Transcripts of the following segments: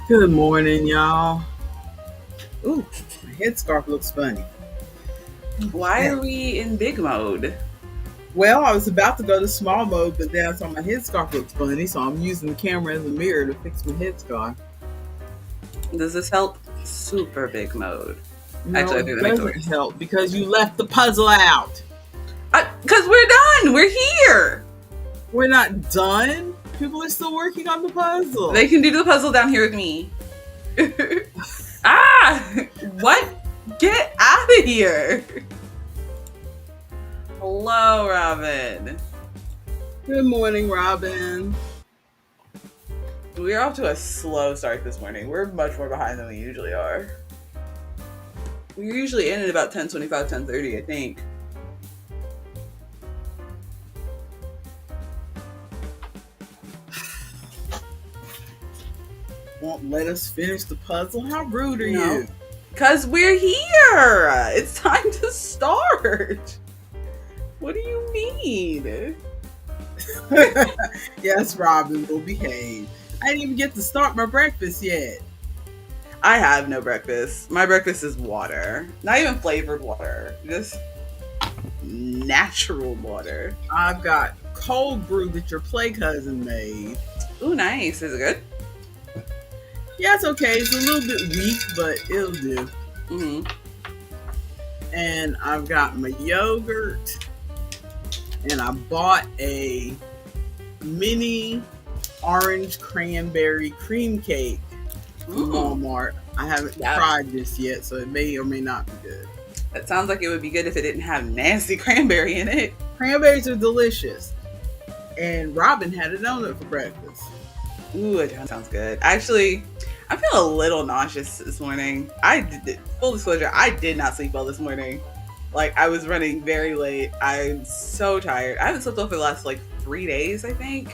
Good morning, y'all. Ooh, my headscarf looks funny. Why are we in big mode? Well, I was about to go to small mode, but then I saw my headscarf looks funny, so I'm using the camera as a mirror to fix my headscarf. Does this help? Super big mode. No, Actually, I it think that makes it doesn't worse. help because you left the puzzle out. Because we're done. We're here. We're not done. People are still working on the puzzle. They can do the puzzle down here with me. What? Get out of here. Hello, Robin. Good morning, Robin. We're off to a slow start this morning. We're much more behind than we usually are. We're usually in at about 10:25, 10:30, I think. won't let us finish the puzzle. How rude are No. you? Because we're here. It's time to start. What do you mean? Yes, Robin will behave. I didn't even get to start my breakfast yet. I have no breakfast. My breakfast is water. Not even flavored water. Just natural water. I've got cold brew that your play cousin made. Ooh, nice. Is it good? Yeah, it's okay. It's a little bit weak, but it'll do. Mm-hmm. And I've got my yogurt. And I bought a mini orange cranberry cream cake from Walmart. I haven't tried this yet, so it may or may not be good. That sounds like it would be good if it didn't have nasty cranberry in it. Cranberries are delicious. And Robin had a donut for breakfast. Ooh, that sounds good. Actually, I feel a little nauseous this morning. Full disclosure, I did not sleep well this morning. Like, I was running very late. I'm so tired. I haven't slept well for the last, 3 days, I think.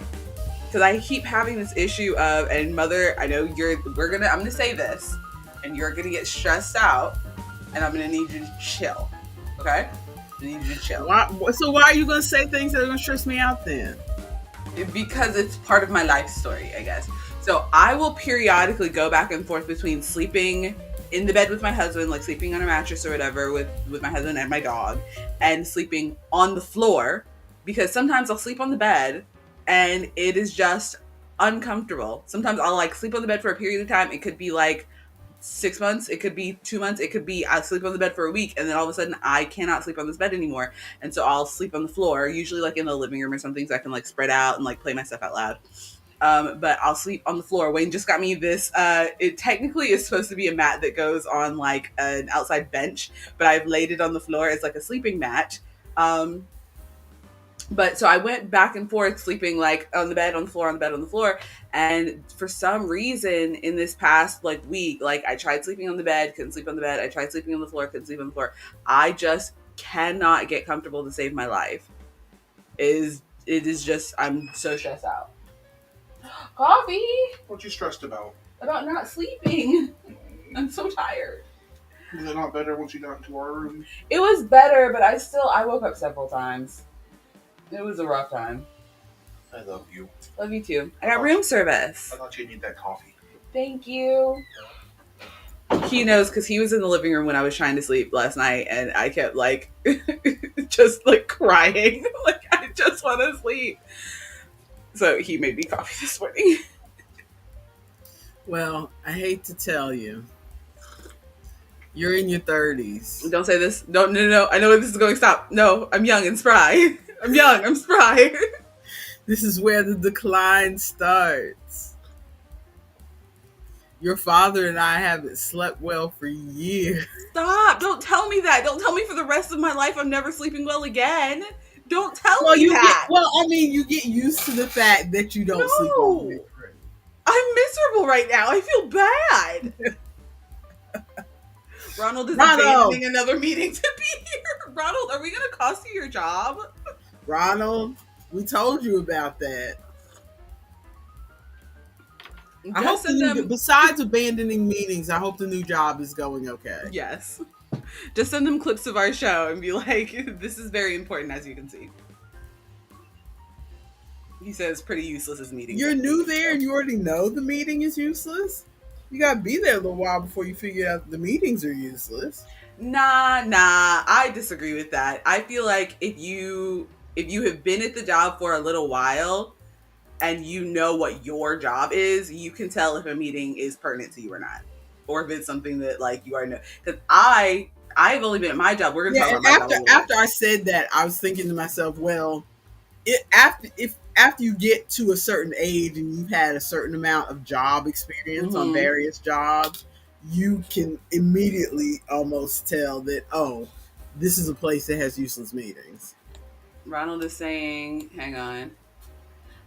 Because I keep having this issue of, and Mother, I know I'm going to say this, and you're going to get stressed out, and I'm going to need you to chill. Okay? I need you to chill. So why are you going to say things that are going to stress me out then? Because it's part of my life story, I guess. So I will periodically go back and forth between sleeping in the bed with my husband, like sleeping on a mattress or whatever with my husband and my dog, and sleeping on the floor, because sometimes I'll sleep on the bed and it is just uncomfortable. Sometimes I'll sleep on the bed for a period of time. It could be 6 months, it could be 2 months, it could be I sleep on the bed for a week, and then all of a sudden I cannot sleep on this bed anymore, and so I'll sleep on the floor, usually in the living room or something, so I can spread out and play my stuff out loud. But I'll sleep on the floor. Wayne just got me this. It technically is supposed to be a mat that goes on an outside bench, but I've laid it on the floor as a sleeping mat. But so I went back and forth sleeping on the bed, on the floor, on the bed, on the floor. And for some reason in this past week, I tried sleeping on the bed, couldn't sleep on the bed. I tried sleeping on the floor, couldn't sleep on the floor. I just cannot get comfortable to save my life. It is just, I'm so stressed out. Coffee? What you stressed about? About not sleeping. I'm so tired. Was it not better once you got into our room? It was better, but I woke up several times. It was a rough time. I love you. Love you too. I got room service. I thought you need that coffee. Thank you. He knows because he was in the living room when I was trying to sleep last night, and I kept just crying. I just want to sleep. So he made me coffee this morning. Well, I hate to tell you. You're in your 30s. Don't say this. No. I know where this is going. Stop. No, I'm young and spry. I'm young. I'm spry. This is where the decline starts. Your father and I haven't slept well for years. Stop. Don't tell me that. Don't tell me for the rest of my life I'm never sleeping well again. Don't tell me that. You get used to the fact that you don't sleep all the way through. I'm miserable right now. I feel bad. Ronald is abandoning another meeting to be here. Ronald, are we going to cost you your job? Ronald, we told you about that. I hope besides abandoning meetings, I hope the new job is going okay. Yes. Just send them clips of our show and be like, this is very important, as you can see. He says pretty useless as meetings. You're new there and you already know the meeting is useless? You gotta be there a little while before you figure out the meetings are useless. Nah, I disagree with that. I feel like if you have been at the job for a little while and you know what your job is, you can tell if a meeting is pertinent to you or not. Or if it's something that you already know. Because I've only been at my job. We're gonna talk about my job. After I said that, I was thinking to myself, well, after you get to a certain age and you've had a certain amount of job experience on various jobs, you can immediately almost tell that, oh, this is a place that has useless meetings. Ronald is saying, hang on.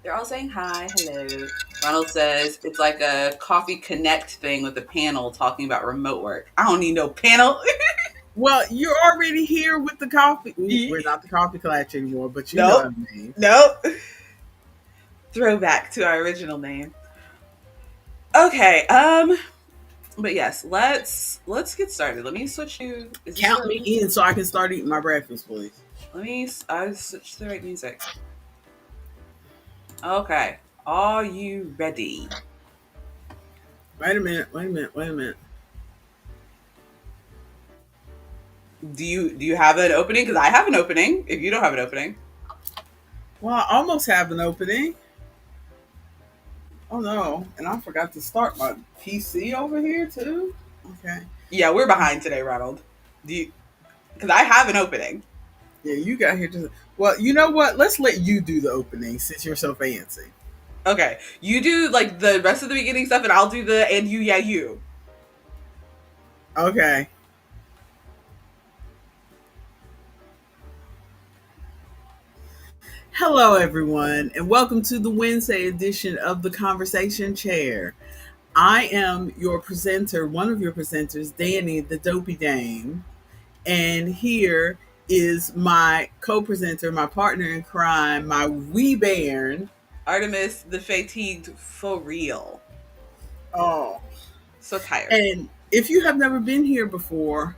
They're all saying hi, hello. Ronald says it's like a Coffee Connect thing with a panel talking about remote work. I don't need no panel. Well, you're already here with the coffee. We're not the coffee clutch anymore, but you know what I mean. Nope. Throwback to our original name. Okay. But yes, let's get started. Let me switch to. Is this Count the? me in so I can start eating my breakfast, please. Let me. I switch to the right music. Okay. Are you ready? Wait a minute. Wait a minute. Wait a minute. Do you have an opening? Because I have an opening. If you don't have an opening. Well, I almost have an opening. Oh no! And I forgot to start my PC over here too. Okay. Yeah, we're behind today, Ronald. Do you? Because I have an opening. Yeah, you got here just. Well, you know what? Let's let you do the opening since you're so fancy. Okay, you do like the rest of the beginning stuff, and I'll do the and you, yeah, you. Okay. Hello, everyone, and welcome to the Wednesday edition of the Conversation Chair. I am your presenter, one of your presenters, Dani, the Dopey Dame, and here is my co-presenter, my partner in crime, my wee bairn, Artemis, the fatigued for real. Oh, So tired. and if you have never been here before,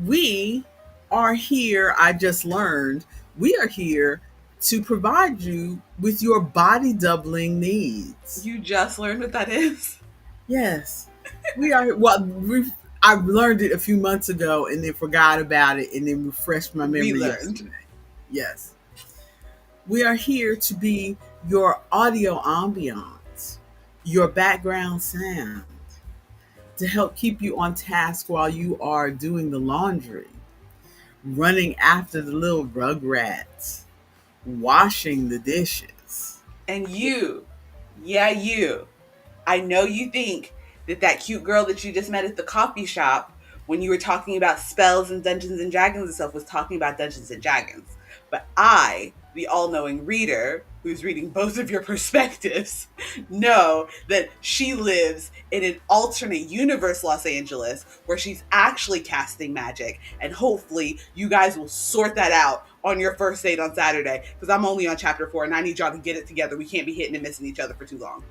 we are here. I just learned we are here to provide you with your body doubling needs. You just learned what that is? Yes, we are. Well, I learned it a few months ago and then forgot about it and then refreshed my memory yesterday. Yes. We are here to be your audio ambiance, your background sound, to help keep you on task while you are doing the laundry, running after the little rugrats, washing the dishes. And you, yeah, you. I know you think that cute girl that you just met at the coffee shop when you were talking about spells and Dungeons and Dragons and stuff was talking about Dungeons and Dragons. But I, the all-knowing reader, who's reading both of your perspectives, know that she lives in an alternate universe Los Angeles where she's actually casting magic. And hopefully you guys will sort that out on your first date on Saturday, because I'm only on chapter 4 and I need y'all to get it together. We can't be hitting and missing each other for too long.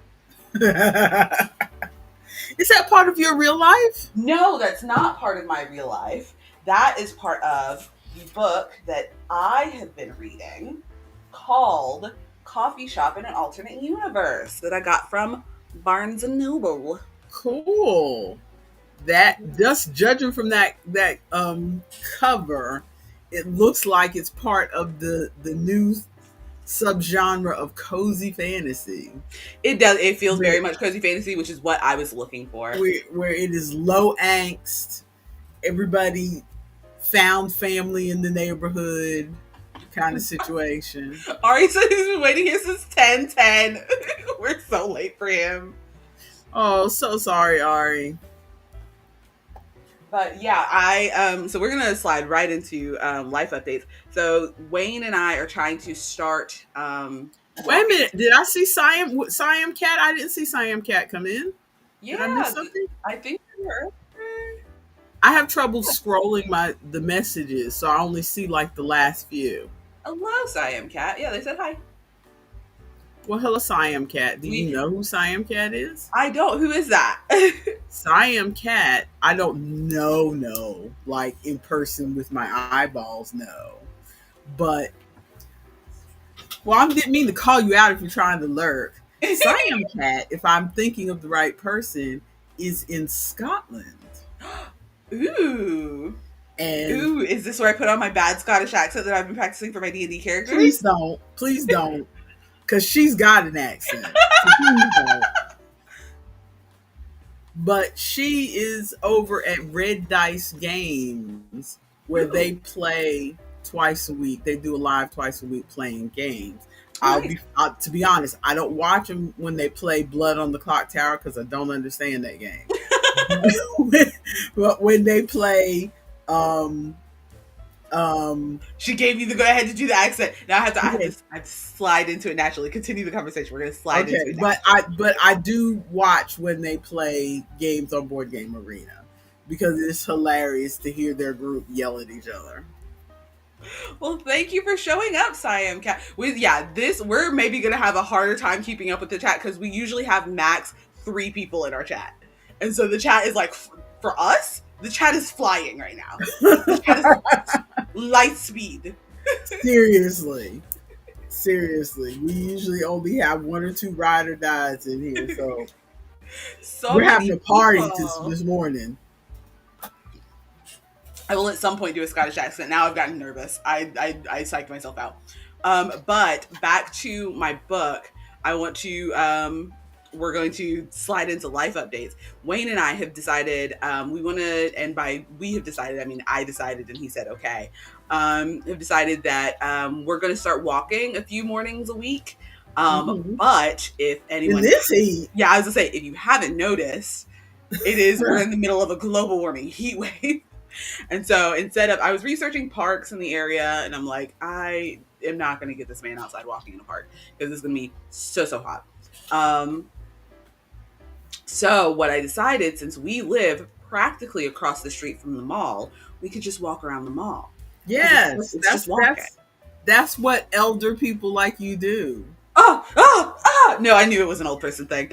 Is that part of your real life? No, that's not part of my real life. That is part of the book that I have been reading called Coffee Shop in an Alternate Universe that I got from Barnes and Noble. Cool. That, just judging from that cover, it looks like it's part of the new subgenre of cozy fantasy. It does. It feels very much cozy fantasy, which is what I was looking for. Where it is low angst, everybody found family in the neighborhood kind of situation. Ari said he's been waiting here since 10:10. We're so late for him. Oh, so sorry, Ari. But yeah, so we're gonna slide right into life updates. So Wayne and I are trying to start. Wait a minute, did I see Siam Cat? I didn't see Siam Cat come in. Yeah, did I miss something? I think we were. I have trouble scrolling the messages, so I only see like the last few. Hello, Siam Cat. Yeah, they said hi. Well, hello, Siam Cat. Do you know who Siam Cat is? I don't. Who is that? Siam Cat, I don't know, like in person with my eyeballs, no. But, well, I didn't mean to call you out if you're trying to lurk. Siam Cat, if I'm thinking of the right person, is in Scotland. Ooh. And ooh, is this where I put on my bad Scottish accent that I've been practicing for my D&D characters? Please don't. Because she's got an accent. So please don't. But she is over at Red Dice Games, where they play twice a week. They do a live twice a week playing games. To be honest, I don't watch them when they play Blood on the Clock Tower because I don't understand that game. But when they play, she gave you the go ahead to do the accent. Now I have to slide into it naturally. Continue the conversation. We're gonna slide into it. But I do watch when they play games on Board Game Arena because it's hilarious to hear their group yell at each other. Well, thank you for showing up, Siam Cat. We're maybe gonna have a harder time keeping up with the chat because we usually have max 3 people in our chat. And so the chat is like, for us, the chat is flying right now. The chat is light speed. Seriously. Seriously. We usually only have 1 or 2 ride or dies in here, so So we're having many a party people. this morning. I will at some point do a Scottish accent. Now I've gotten nervous. I psyched myself out. But back to my book. I want to we're going to slide into life updates. Wayne and I have decided we want to, and by we have decided, I mean I decided, and he said okay. Have decided that we're going to start walking a few mornings a week. Mhm. But if In anyone, this heat, yeah, I was gonna say, if you haven't noticed, we're in the middle of a global warming heat wave. And so instead of, I was researching parks in the area, and I'm like, I am not going to get this man outside walking in a park because it's going to be so hot. So what I decided, since we live practically across the street from the mall, we could just walk around the mall. yes, It's just walking. that's what elder people like you do. No, I knew it was an old person thing.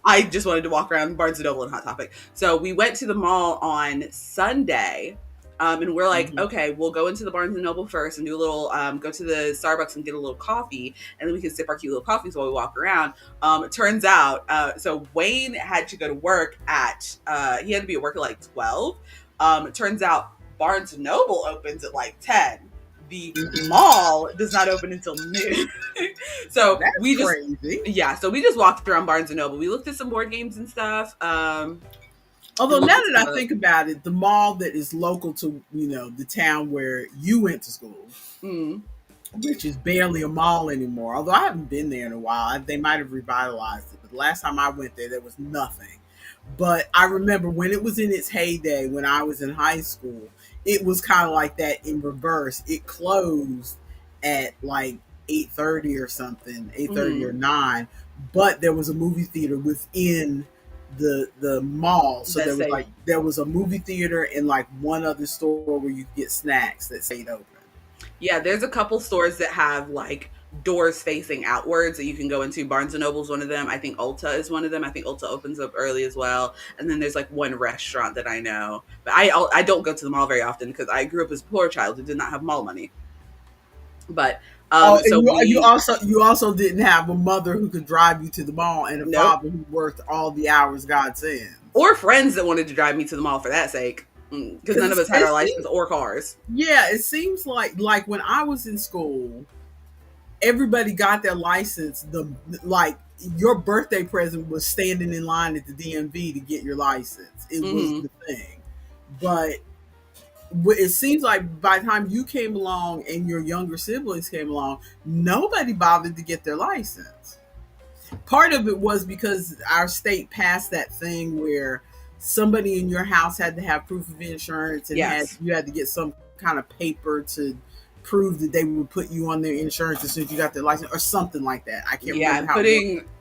I just wanted to walk around Barnes and Noble and Hot Topic. So we went to the mall on Sunday. And we're like, okay, we'll go into the Barnes and Noble first and do a little, go to the Starbucks and get a little coffee, and then we can sip our cute little coffees while we walk around. It turns out, so Wayne had to go to work at, he had to be at work at like 12. It turns out Barnes and Noble opens at like 10. The mall does not open until noon. So That's we just, crazy. yeah, so we just walked around Barnes and Noble. We looked at some board games and stuff. Although now that I think about it, the mall that is local to, the town where you went to school, which is barely a mall anymore. Although I haven't been there in a while. They might have revitalized it, but the last time I went there was nothing. But I remember when it was in its heyday, when I was in high school, it was kind of like that in reverse. It closed at like 8:30 or something, 8:30 or 9, but there was a movie theater within the mall. So there was a movie theater and like one other store where you could get snacks that stayed open. Yeah, there's a couple stores that have like doors facing outwards that you can go into. Barnes and Noble's one of them. I think Ulta is one of them. I think Ulta opens up early as well. And then there's like one restaurant that I know. But I don't go to the mall very often because I grew up as a poor child who did not have mall money. But you also didn't have a mother who could drive you to the mall and a father who worked all the hours God sends. Or friends that wanted to drive me to the mall for that sake. Because none of us had our license or cars. Yeah, it seems like when I was in school, everybody got their license. Your birthday present was standing in line at the DMV to get your license. It was the thing. But it seems like by the time you came along and your younger siblings came along, nobody bothered to get their license. Part of it was because our state passed that thing where somebody in your house had to have proof of insurance, and you had to get some kind of paper to prove that they would put you on their insurance as soon as you got their license, or something like that. I can't remember how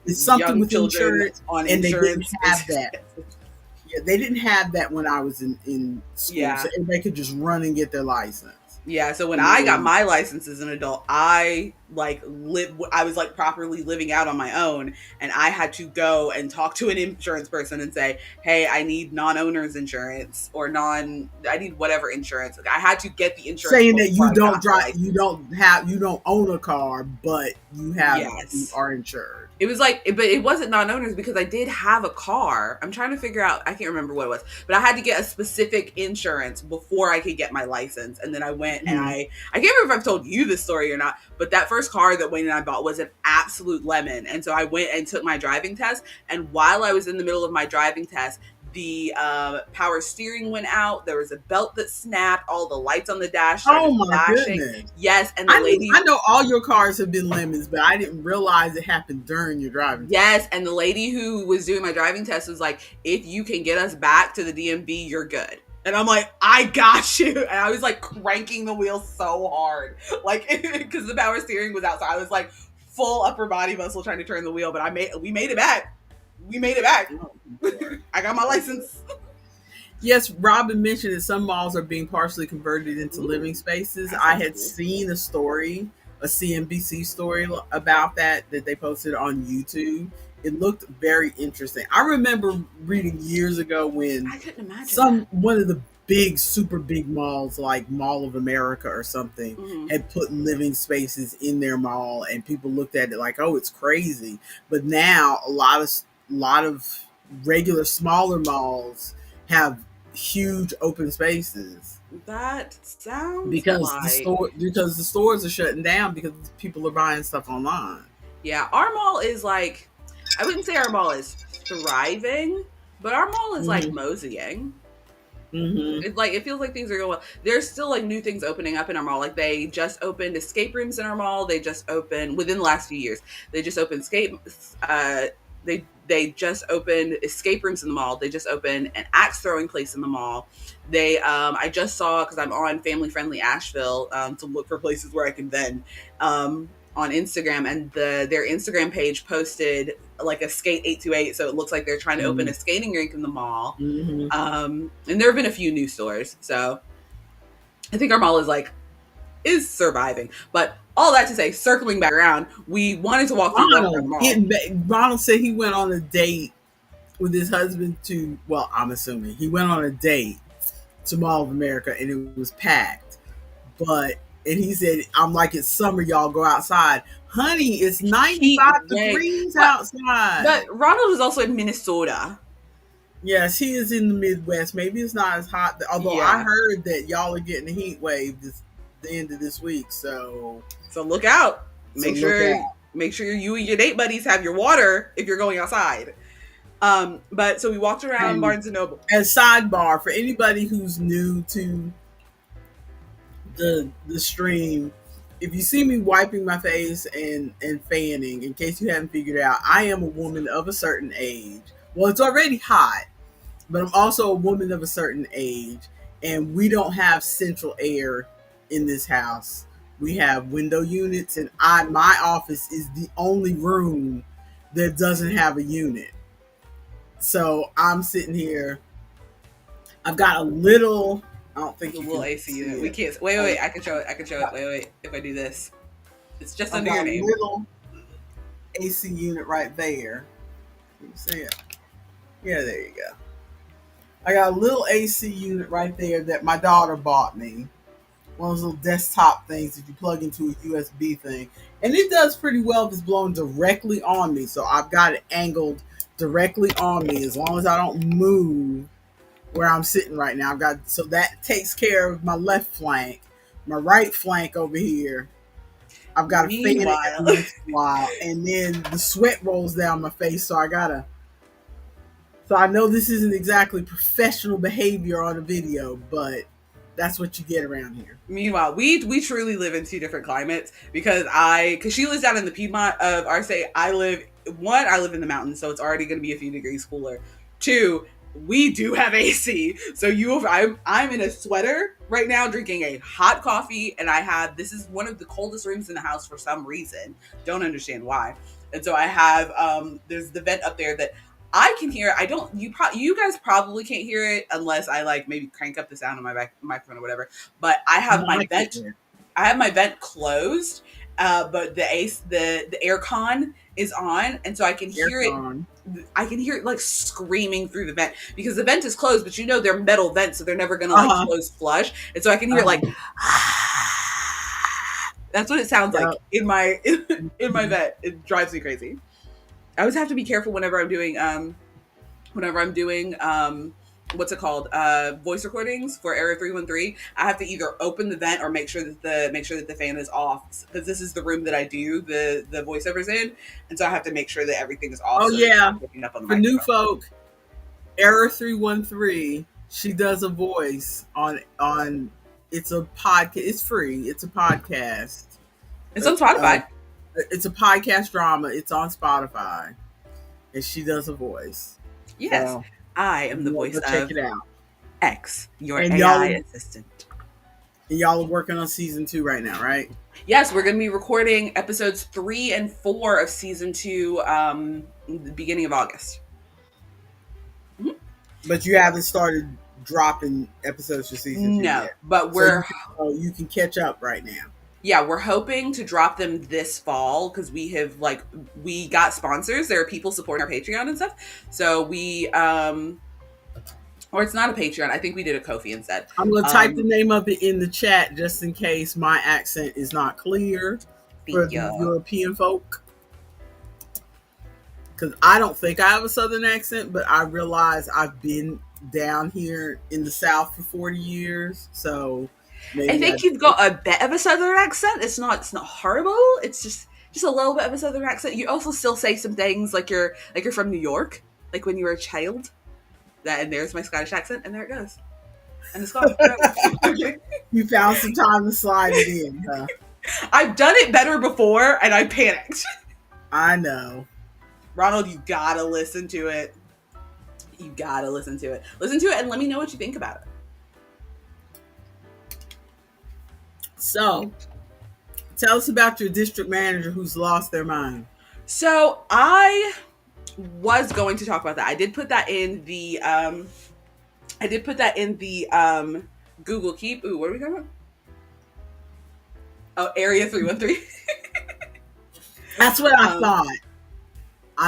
it's something with insurance, on and insurance. They didn't have that. Yeah, they didn't have that when I was in school, so everybody could just run and get their license. Yeah, so when I got my license as an adult, I was like properly living out on my own, and I had to go and talk to an insurance person and say, "Hey, I need non-owner's insurance or I need whatever insurance." I had to get the insurance saying that you don't drive, you don't own a car, but you are insured. It was like, but it wasn't non-owners because I did have a car. I'm trying to figure out, I can't remember what it was, but I had to get a specific insurance before I could get my license. And then I went and I can't remember if I've told you this story or not, but that first car that Wayne and I bought was an absolute lemon. And so I went and took my driving test. And while I was in the middle of my driving test, the power steering went out. There was a belt that snapped. All the lights on the dash started flashing. Goodness. Yes, and I know all your cars have been lemons, but I didn't realize it happened during your driving test. Yes, and the lady who was doing my driving test was like, "If you can get us back to the DMV, you're good." And I'm like, "I got you." And I was like cranking the wheel so hard, like because the power steering was out, so I was like full upper body muscle trying to turn the wheel. But we made it back. We made it back. I got my license. Yes, Robin mentioned that some malls are being partially converted into living spaces. I had seen a CNBC story about that they posted on YouTube, It looked very interesting. I remember reading years ago when I couldn't imagine one of the big, super big malls like Mall of America or something that. had put living spaces in their mall, and people looked at it like, "Oh, it's crazy." But now lot of regular smaller malls have huge open spaces That sounds like because the stores are shutting down because people are buying stuff online. yeah. Our mall is like I wouldn't say our mall is thriving, but our mall is like Mm-hmm. moseying. Mm-hmm. It like it feels like things are going well. There's still like new things opening up in our mall. Like they just opened escape rooms in our mall. They just opened within the last few years. They just opened they just opened escape rooms in the mall. They just opened an axe throwing place in the mall. They I just saw because I'm on Family Friendly Asheville to look for places where I can vend on Instagram, and their Instagram page posted like a skate 828, so it looks like they're trying to open a skating rink in the mall. Mm-hmm. And there have been a few new stores, so I think our mall is surviving. But all that to say, circling back around, we wanted to walk around the mall. Ronald said he went on a date with his husband to, well, I'm assuming he went on a date to Mall of America and it was packed. And he said, I'm like, it's summer, y'all go outside. Honey, it's 95 degrees outside. But Ronald is also in Minnesota. Yes, he is in the Midwest. Maybe it's not as hot. Although Yeah. I heard that y'all are getting a heat wave the end of this week. So look out. Make sure you and your date buddies have your water if you're going outside. But so we walked around Barnes and Noble. And sidebar, for anybody who's new to the stream, if you see me wiping my face and fanning, in case you haven't figured out, I am a woman of a certain age. Well, it's already hot, but I'm also a woman of a certain age, and we don't have central air in this house. We have window units, and my office is the only room that doesn't have a unit. So I'm sitting here. I've got a little. I don't think a little AC unit. We can't. Wait. I can show it. Wait. If I do this, it's just under your name. A little AC unit right there. Can you see it? Yeah, there you go. I got a little AC unit right there that my daughter bought me. One of those little desktop things that you plug into a USB thing. And it does pretty well if it's blowing directly on me. So I've got it angled directly on me as long as I don't move where I'm sitting right now. So that takes care of my left flank. My right flank over here, I've got to fan it every once in a while. And then the sweat rolls down my face. So I know this isn't exactly professional behavior on a video, but that's what you get around here. Meanwhile, we truly live in two different climates because she lives down in the Piedmont of our state. I live in the mountains, so it's already going to be a few degrees cooler. 2, we do have AC, so I'm in a sweater right now drinking a hot coffee, and this is one of the coldest rooms in the house for some reason. Don't understand why. And so I have there's the vent up there that I can hear. You guys probably can't hear it unless I like maybe crank up the sound on my microphone or whatever. But I have my vent closed, but the air con is on, and so I can hear it. I can hear it like screaming through the vent because the vent is closed, but they're metal vents, so they're never gonna like close flush. And so I can hear like that's what it sounds like in my vent. It drives me crazy. I always have to be careful whenever I'm doing what's it called? Voice recordings for Error 313. I have to either open the vent or make sure that the fan is off, because this is the room that I do the voiceovers in, and so I have to make sure that everything is off. Oh so yeah, up on for new folk, Error 313. She does a voice on. It's a podcast. It's free. It's a podcast. It's on Spotify. It's a podcast drama. It's on Spotify, and she does a voice. Yes, so, I am the voice of check it out. X, your AI assistant. And y'all are working on season 2 right now, right? Yes, we're going to be recording episodes 3 and 4 of season 2 the beginning of August. Mm-hmm. But you haven't started dropping episodes for season 2 yet. But so you can catch up right now. Yeah, we're hoping to drop them this fall because we got sponsors. There are people supporting our Patreon and stuff. So or it's not a Patreon. I think we did a Ko-fi instead. I'm going to type the name of it in the chat just in case my accent is not clear for Thank the you. European folk. Because I don't think I have a Southern accent, but I realize I've been down here in the South for 40 years. So I maybe think you've got a bit of a Southern accent. It's not horrible. It's just a little bit of a Southern accent. You also still say some things like you're from New York, like when you were a child. And there's my Scottish accent, and there it goes. And it's gone. Okay. You found some time to slide it in, huh? I've done it better before, and I panicked. I know. Ronald, you gotta listen to it. You gotta listen to it. Listen to it and let me know what you think about it. So, tell us about your district manager who's lost their mind. So, I was going to talk about that. I did put that in the Google Keep. Ooh, what are we talking about? Oh, Area 313. That's what I thought.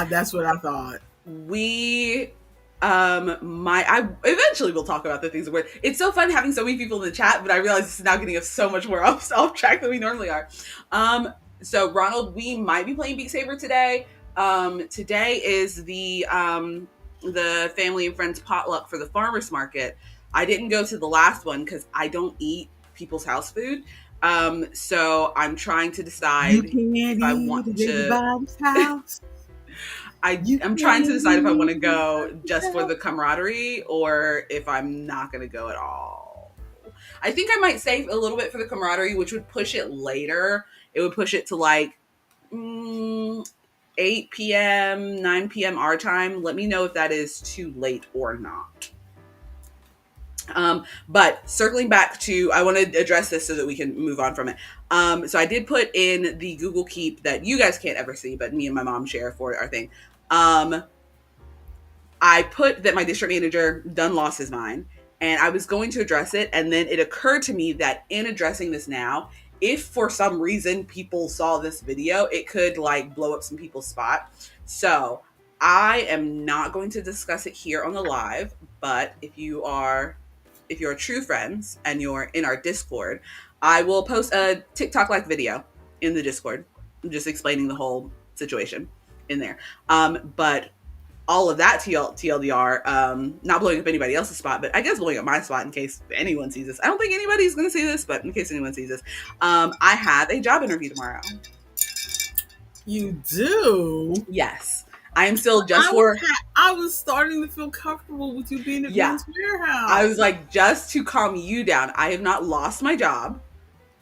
That's what I thought. We I eventually will talk about the things where it's so fun having so many people in the chat, but I realize this is now getting us so much more off track than we normally are. So Ronald, we might be playing Beat Saber today. Today is the family and friends potluck for the farmers market. I didn't go to the last one because I don't eat people's house food. So I'm trying to decide if I want to. House. I'm trying to decide if I want to go just for the camaraderie or if I'm not going to go at all. I think I might save a little bit for the camaraderie, which would push it later. It would push it to like 8 p.m., 9 p.m. our time. Let me know if that is too late or not. But circling back to, I want to address this so that we can move on from it. So I did put in the Google Keep that you guys can't ever see, but me and my mom share for our thing. I put that my district manager done lost his mind, and I was going to address it. And then it occurred to me that in addressing this now, if for some reason people saw this video, it could like blow up some people's spot. So I am not going to discuss it here on the live, but if you're true friends and you're in our Discord, I will post a TikTok like video in the Discord, just explaining the whole situation in there. But all of that TLDR, not blowing up anybody else's spot, but I guess blowing up my spot in case anyone sees this. I don't think anybody's going to see this, but in case anyone sees this, I have a job interview tomorrow. You do? Yes. I am still I was starting to feel comfortable with you being at Men's Warehouse. I was like, just to calm you down, I have not lost my job.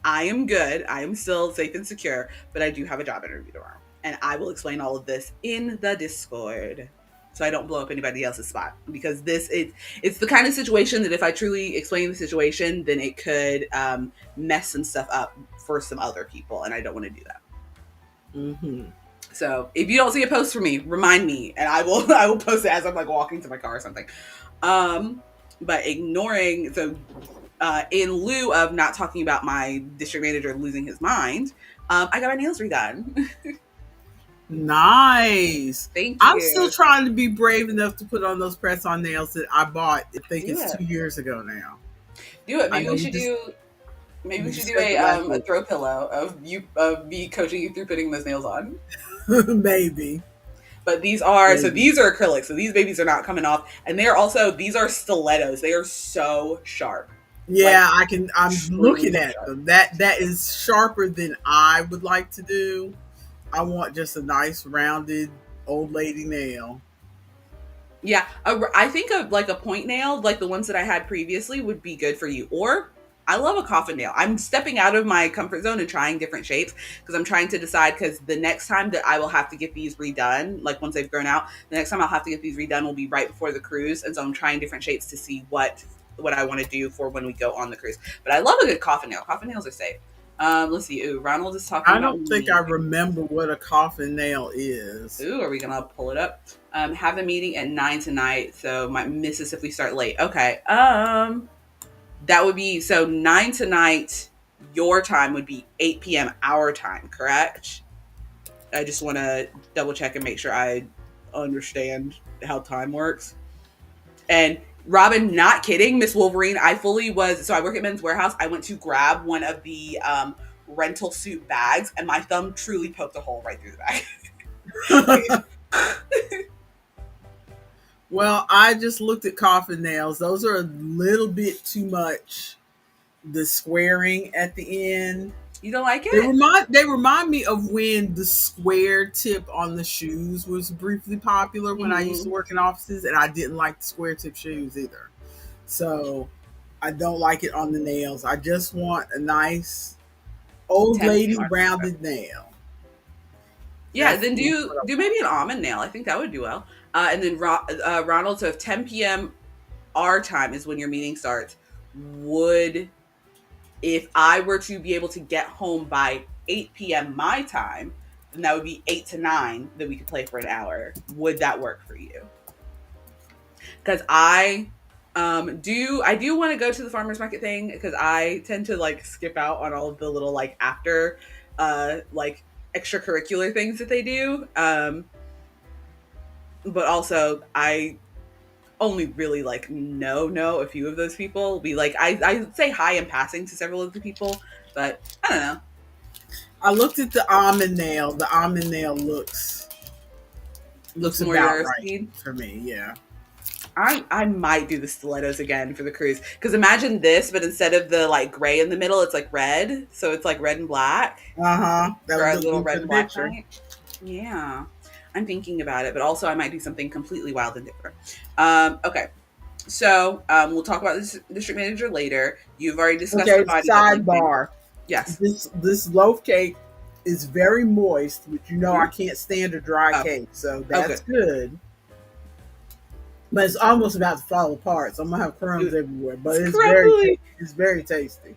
I am good. I am still safe and secure, but I do have a job interview tomorrow. And I will explain all of this in the Discord so I don't blow up anybody else's spot. Because it's the kind of situation that if I truly explain the situation, then it could mess some stuff up for some other people. And I don't want to do that. Mm-hmm. So if you don't see a post for me, remind me, and I will post it as I'm like walking to my car or something. But ignoring, so in lieu of not talking about my district manager losing his mind, I got my nails redone. Nice. Thank you. I'm still trying to be brave enough to put on those press-on nails that I bought. I think it's 2 years ago now. Do it. Maybe we should do a throw pillow of me coaching you through putting those nails on. Maybe. But these are acrylic, so these babies are not coming off, and these are stilettos. They are so sharp. Yeah, I'm looking at them. That is sharper than I would like to do. I want just a nice rounded old lady nail. Yeah, I think like a point nail, like the ones that I had previously, would be good for you. Or I love a coffin nail. I'm stepping out of my comfort zone and trying different shapes because I'm trying to decide, because the next time that I will have to get these redone, like once they've grown out, the next time I'll have to get these redone will be right before the cruise. And so I'm trying different shapes to see what I want to do for when we go on the cruise. But I love a good coffin nail. Coffin nails are safe. Let's see. Ooh, Ronald is talking about... I don't think I remember what a coffin nail is. Ooh, are we going to pull it up? Have a meeting at 9 tonight, so might miss us if we start late. Okay. That would be... So 9 tonight your time would be 8 p.m. our time, correct? I just want to double check and make sure I understand how time works. And Robin, not kidding, Miss Wolverine, I fully was. So I work at Men's Warehouse. I went to grab one of the rental suit bags, and my thumb truly poked a hole right through the bag. Well, I just looked at coffin nails. Those are a little bit too much. The squaring at the end. You don't like They it? remind me of when the square tip on the shoes was briefly popular when I used to work in offices, and I didn't like the square tip shoes either. So I don't like it on the nails. I just want a nice old 10 lady p.m. rounded nail. Yeah, That's then do what maybe an almond nail. I think that would do well. And then Ronald, so if 10 p.m. our time is when your meeting starts, would, if I were to be able to get home by 8 p.m. my time, then that would be 8 to 9 that we could play for an hour. Would that work for you? Because I do want to go to the farmers market thing, because I tend to like skip out on all of the little like after like extracurricular things that they do. But also I only really like know a few of those people. Be like I say hi in passing to several of the people, but I don't know. I looked at the almond nail. The almond nail looks More about your right speed. for me. Yeah. I might do the stilettos again for the cruise, because imagine this, but instead of the like gray in the middle, it's like red, so it's like red and black That for would a look little good red for and the black picture. night. Yeah, I'm thinking about it, but also I might do something completely wild and different. Okay, so we'll talk about this district manager later. You've already discussed the Okay, bodybuilding thing. sidebar. Yes. This loaf cake is very moist, which I Mhm. can't stand a dry Oh, cake, so oh, that's good. good. But it's almost about to fall apart, so I'm gonna have crumbs everywhere. But It's crumbly. it's very tasty.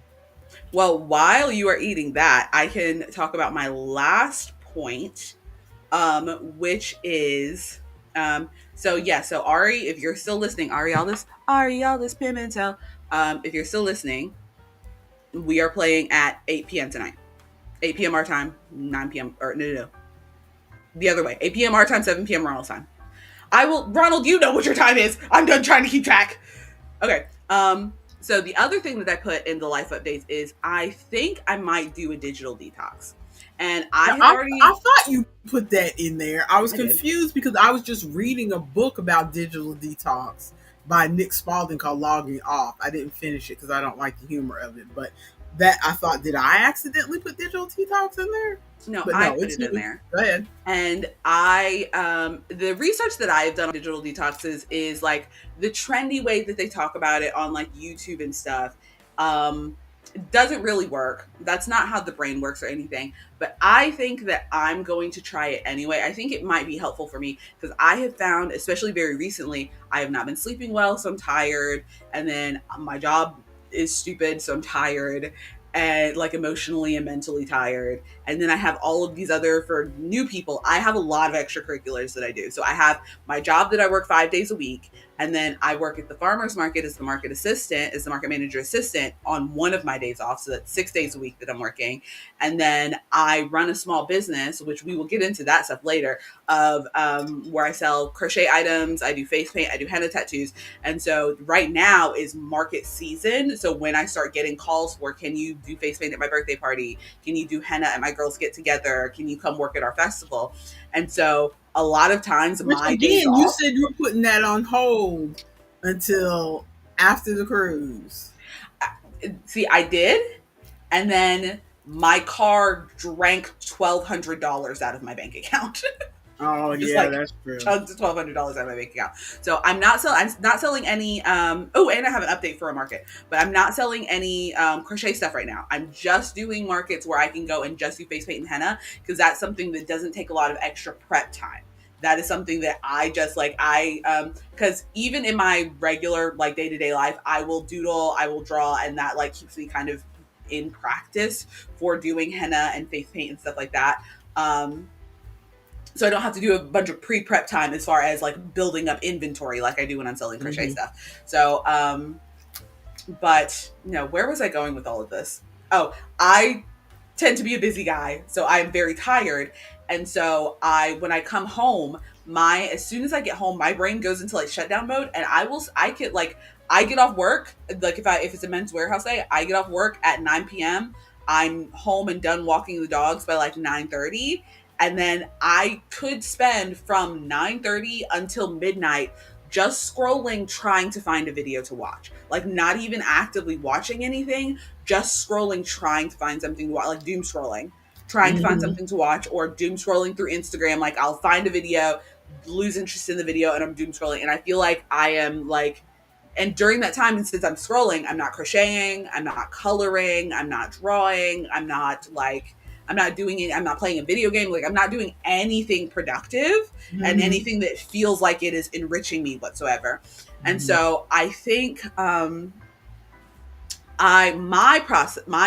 Well, while you are eating that, I can talk about my last point, which is so Ari, if you're still listening, Arialdis Pimentel, if you're still listening, we are playing at 8 p.m. tonight. 8 p.m. our time, 9 p.m. or no. The other way. 8 p.m. our time, 7 p.m. Ronald's time. Ronald, you know what your time is. I'm done trying to keep track. Okay. So the other thing that I put in the life updates is I think I might do a digital detox. And I Now, had already I thought you put that in there. I was I did. confused because I was just reading a book about digital detox by Nick Spalding called Logging Off. I didn't finish it because I don't like the humor of it. But that I thought, did I accidentally put digital detox in there? No, But I no, put it's it in you. there. Go ahead. And the research that I've done on digital detoxes is like the trendy way that they talk about it on like YouTube and stuff. Doesn't really work. That's not how the brain works or anything. But I think that I'm going to try it anyway. I think it might be helpful for me because I have found, especially very recently, I have not been sleeping well, so I'm tired. And then my job is stupid, so I'm tired, and like emotionally and mentally tired. And then I have all of these other, for new people, I have a lot of extracurriculars that I do. So I have my job that I work 5 days a week. And then I work at the farmer's market as the market assistant, as the market manager assistant on one of my days off. So that's 6 days a week that I'm working. And then I run a small business, which we will get into that stuff later, of where I sell crochet items, I do face paint, I do henna tattoos. And so right now is market season. So when I start getting calls for, can you do face paint at my birthday party? Can you do henna at my girls get together? Can you come work at our festival? And so a lot of times Which my days again, you off. said you were putting that on hold until after the cruise. See, I did. And then my car drank $1,200 out of my bank account. Oh Just yeah, like that's true. chunks of $1,200 out of my bank account. So I'm not selling any and I have an update for a market, but I'm not selling any crochet stuff right now. I'm just doing markets where I can go and just do face paint and henna, because that's something that doesn't take a lot of extra prep time. That is something that I just like, because even in my regular like day-to-day life, I will doodle, I will draw, and that like keeps me kind of in practice for doing henna and face paint and stuff like that. So I don't have to do a bunch of pre-prep time as far as like building up inventory like I do when I'm selling crochet stuff. So, but where was I going with all of this? Oh, I tend to be a busy guy, so I'm very tired. And so when I come home, as soon as I get home, my brain goes into like shutdown mode, and I get off work, like if it's a Men's Warehouse day, I get off work at 9 p.m. I'm home and done walking the dogs by like 9:30. And then I could spend from 9:30 until midnight just scrolling, trying to find a video to watch. Like not even actively watching anything, just scrolling, trying to find something to watch, like doom scrolling, trying to find something to watch, or doom scrolling through Instagram. Like I'll find a video, lose interest in the video, and I'm doom scrolling. And I feel like I am like, and during that time, and since I'm scrolling, I'm not crocheting, I'm not coloring, I'm not drawing, I'm not doing it, I'm not playing a video game, like I'm not doing anything productive and anything that feels like it is enriching me whatsoever. And so I think my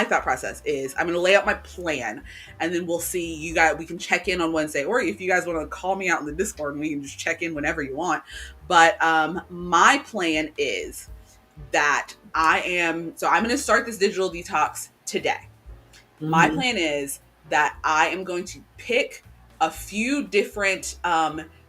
thought process is I'm going to lay out my plan, and then we'll see. We can check in on Wednesday, or if you guys want to call me out in the Discord, and we can just check in whenever you want. But my plan is that I'm going to start this digital detox today. My plan is that I am going to pick a few different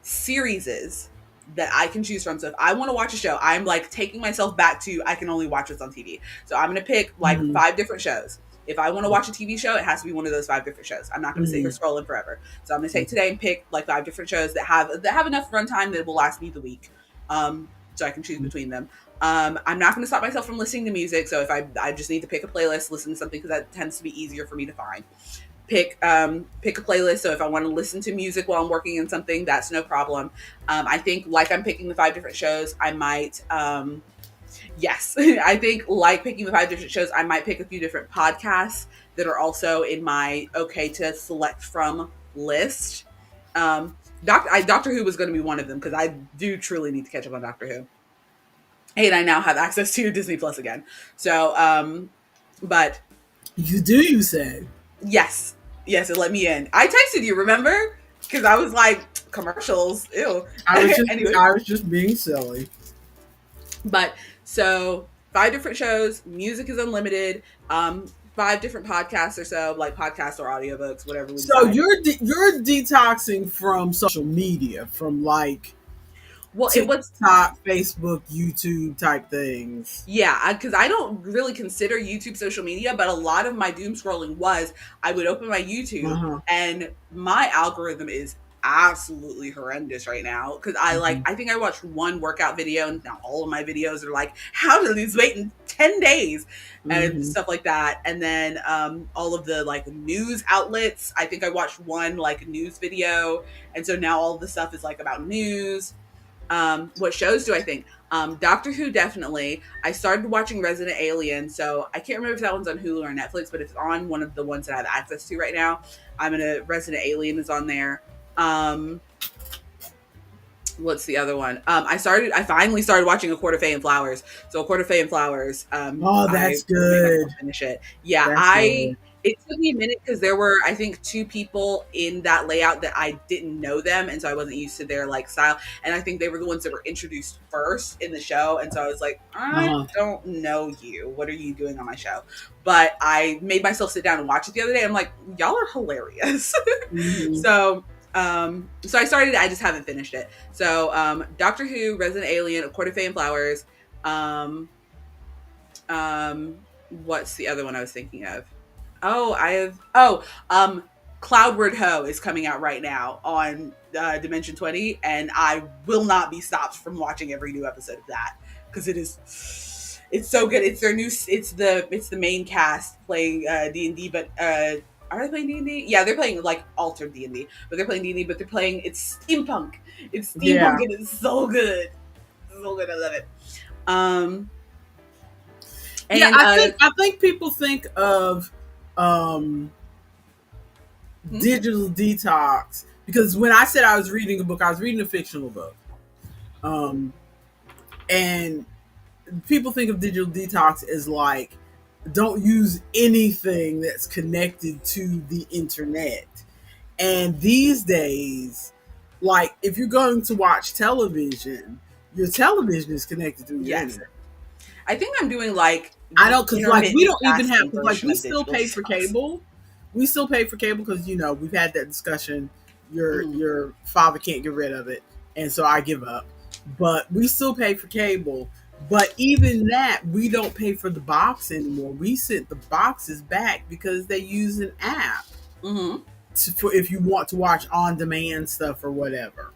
series that I can choose from. So if I want to watch a show, I'm like taking myself back to I can only watch what's on TV. So I'm going to pick like 5 different shows. If I want to watch a TV show, it has to be one of those 5 different shows. I'm not going to sit here scrolling forever. So I'm going to take today and pick like 5 different shows that have enough runtime that will last me the week. So I can choose between them. I'm not going to stop myself from listening to music. So if I just need to pick a playlist, listen to something, because that tends to be easier for me to find. Pick a playlist. So if I want to listen to music while I'm working in something, that's no problem. I think like I'm picking the 5 different shows, I might, yes, I think like picking the 5 different shows, I might pick a few different podcasts that are also in my okay to select from list. Doctor Who was going to be one of them, because I do truly need to catch up on Doctor Who. And I now have access to Disney Plus again. So, but you do, you said. Yes, it let me in. I texted you, remember? Because I was like, commercials, ew. Anyway. I was just being silly. But so 5 different shows, music is unlimited. 5 different podcasts or so, like podcasts or audiobooks, whatever. So you're detoxing from social media, from like it was TikTok, Facebook, YouTube type things. Yeah, because I don't really consider YouTube social media, but a lot of my doom scrolling was I would open my YouTube and my algorithm is absolutely horrendous right now, because I think I watched one workout video, and now all of my videos are like how to lose weight in 10 days and stuff like that. And then all of the like news outlets, I think I watched one like news video, and so now all of the stuff is like about news. What shows do I think? Doctor Who, definitely. I started watching Resident Alien, so I can't remember if that one's on Hulu or Netflix, but it's on one of the ones that I have access to right now. Resident Alien is on there. What's the other one? I finally started watching A Court of Fey and Flowers. So A Court of Fey and Flowers. That's good. Finish it. Yeah, it took me a minute because there were, I think, 2 people in that layout that I didn't know them, and so I wasn't used to their like style. And I think they were the ones that were introduced first in the show, and so I was like, I don't know you. What are you doing on my show? But I made myself sit down and watch it the other day. I'm like, y'all are hilarious. So I started it. I just haven't finished it. So Doctor Who, Resident Alien, A Court of Fey and Flowers. What's the other one I was thinking of? Cloudward Ho is coming out right now on Dimension 20, and I will not be stopped from watching every new episode of that, because it's so good. It's the main cast playing D&D, but are they playing D&D? Yeah, they're playing like altered D&D, but they're playing D&D, but they're playing it's steampunk. It's steampunk, and it's so good. It's so good. I love it. And I think people think of digital detox, because when I said I was reading a book, I was reading a fictional book, and people think of digital detox as like don't use anything that's connected to the internet. And these days, like if you're going to watch television, your television is connected to the internet. I think I'm doing like I the don't, because like we intermittent don't even have, fasting because like version we of still digital pay for detox. cable. We still pay for cable because we've had that discussion. Your Mhm. your father can't get rid of it, and so I give up. But we still pay for cable. But even that, we don't pay for the box anymore. We sent the boxes back because they use an app Mhm. for if you want to watch on demand stuff or whatever.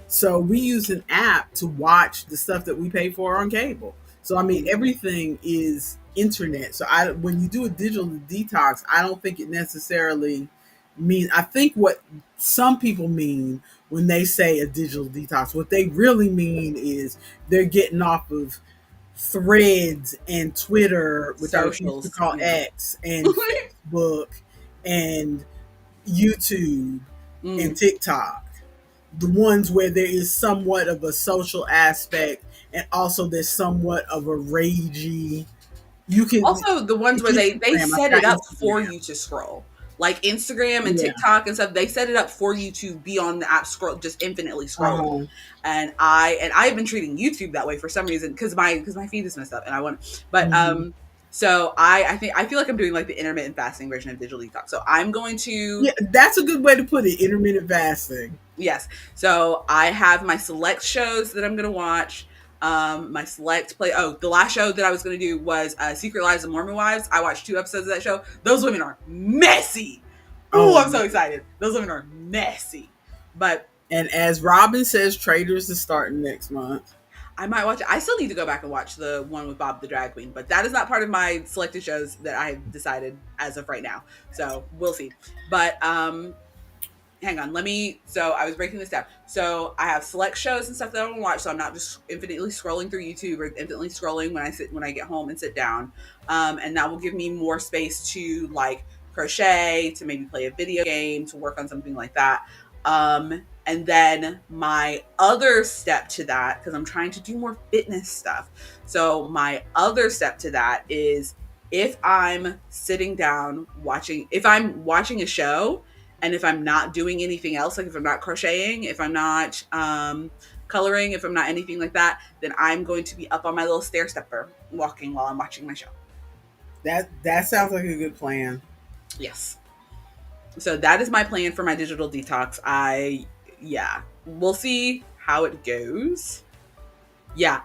So we use an app to watch the stuff that we pay for on cable. So I mean, Mhm. everything is internet. So when you do a digital detox, I don't think it necessarily means. I think what some people mean when they say a digital detox, what they really mean is they're getting off of Threads and Twitter, which I used to Socials. call Yeah. X, and Facebook and YouTube and Mm. TikTok, the ones where there is somewhat of a social aspect and also there's somewhat of a ragey. You can Also, the ones where they Instagram. I set it forgot up for Instagram. you to scroll, like Instagram and Yeah. TikTok and stuff. They set it up for you to be on the app, scroll, just infinitely scrolling. Uh-huh. And I've been treating YouTube that way for some reason because my feed is messed up and I want. But Mhm. so I think I feel like I'm doing like the intermittent fasting version of digital detox. So I'm going to. Yeah, that's a good way to put it. Intermittent fasting. Yes. So I have my select shows that I'm going to watch. My select play. Oh, the last show that I was going to do was Secret Lives of Mormon Wives. I watched 2 episodes of that show. Those women are messy. Oh, Oh, I'm so excited. Those women are messy. But and as Robin says, Traders is starting next month. I might watch it. I still need to go back and watch the one with Bob the Drag Queen, but that is not part of my selected shows that I've decided as of right now. So we'll see. But hang on, let me. So I was breaking this down. So I have select shows and stuff that I want to watch. So I'm not just infinitely scrolling through YouTube or infinitely scrolling when I get home and sit down. And that will give me more space to like crochet, to maybe play a video game, to work on something like that. And then my other step to that, because I'm trying to do more fitness stuff. So my other step to that is if I'm sitting down watching, if I'm watching a show and if I'm not doing anything else, like if I'm not crocheting, if I'm not coloring, if I'm not anything like that, then I'm going to be up on my little stair stepper walking while I'm watching my show. That sounds like a good plan. Yes. So that is my plan for my digital detox. Yeah, we'll see how it goes. Yeah,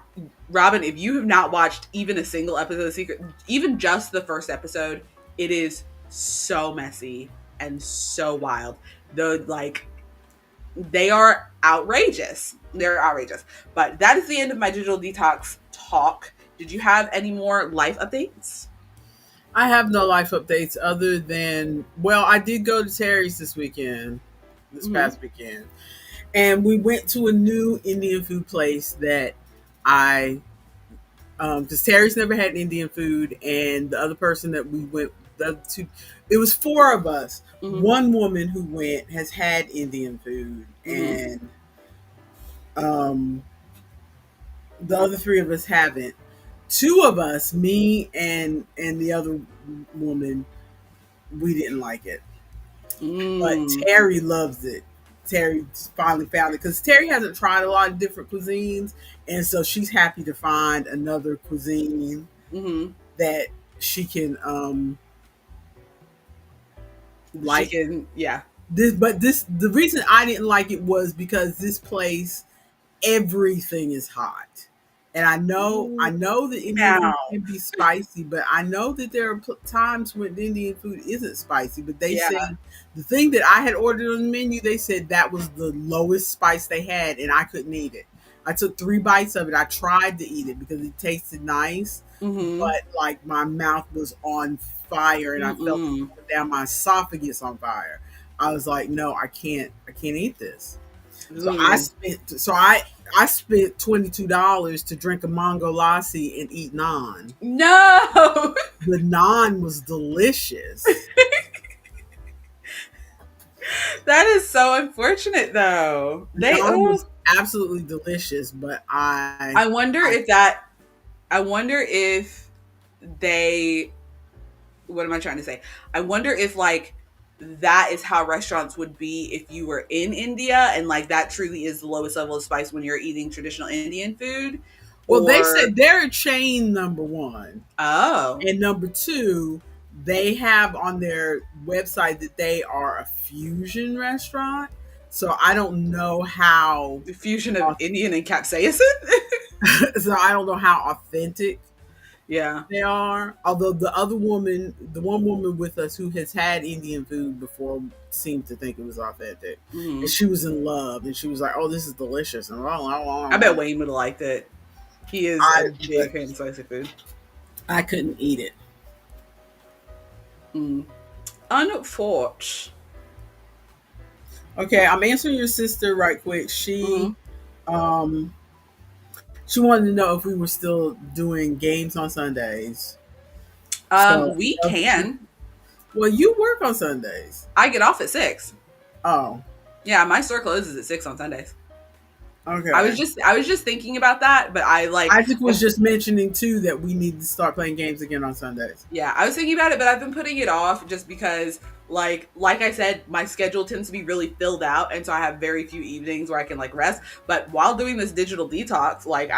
Robin, if you have not watched even a single episode of Secret, even just the first episode, it is so messy and so wild. The like they are outrageous. They're outrageous. But that is the end of my digital detox talk. Did you have any more life updates? I have no life updates other than, well, I did go to Terry's this Mm-hmm. past weekend, and we went to a new Indian food place that I because Terry's never had Indian food, and the other person that we went, the other two, it was four of us. Mm-hmm. One woman who went has had Indian food, Mm-hmm. and um, the other three of us haven't. Two of us, me and the other woman, we didn't like it, but Mm. Terry loves it. Terry finally found it because Terry hasn't tried a lot of different cuisines, and so she's happy to find another cuisine Mm-hmm. that she can She like. can, yeah. This the reason I didn't like it was because this place, everything is hot. And I Ooh, know that Indian now. food can be spicy, but I know that there are times when Indian food isn't spicy. But they Yeah. said the thing that I had ordered on the menu, they said that was the lowest spice they had, and I couldn't eat it. I took 3 bites of it. I tried to eat it because it tasted nice, Mm-hmm. but like my mouth was on fire, and I felt it Mm-mm. going down my esophagus on fire. I was like, no, I can't eat this. Mm. So I spent $22 to drink a mango lassi and eat naan. No. The naan was delicious. That is so unfortunate though. The They naan oh was absolutely delicious, but I wonder I if that I wonder if they what am I trying to say? I wonder if like that is how restaurants would be if you were in India and like that truly is the lowest level of spice when you're eating traditional Indian food. Well, they Or said they're a chain, number one. oh, And number two, they have on their website that they are a fusion restaurant. So I don't know how the fusion of Indian and capsaicin. so I don't know how authentic Yeah. they are. Although the other woman, the one woman with us who has had Indian food before, seemed to think it was authentic, and Mm. she was in love, and she was like, "Oh, this is delicious." And I bet Wayne would have liked it. He is a but big fan of spicy food. I couldn't eat it. Mm. Unfortunate. Okay, I'm answering your sister right quick. Mm-hmm. Um she wanted to know if we were still doing games on Sundays. So We can. well, you work on Sundays. I get off at 6. Oh, Yeah, my store closes at 6 on Sundays. okay. I was just thinking about that, but I like Isaac was just mentioning too that we need to start playing games again on Sundays. yeah, I was thinking about it, but I've been putting it off just because like I said, my schedule tends to be really filled out, and so I have very few evenings where I can like rest. But while doing this digital detox, like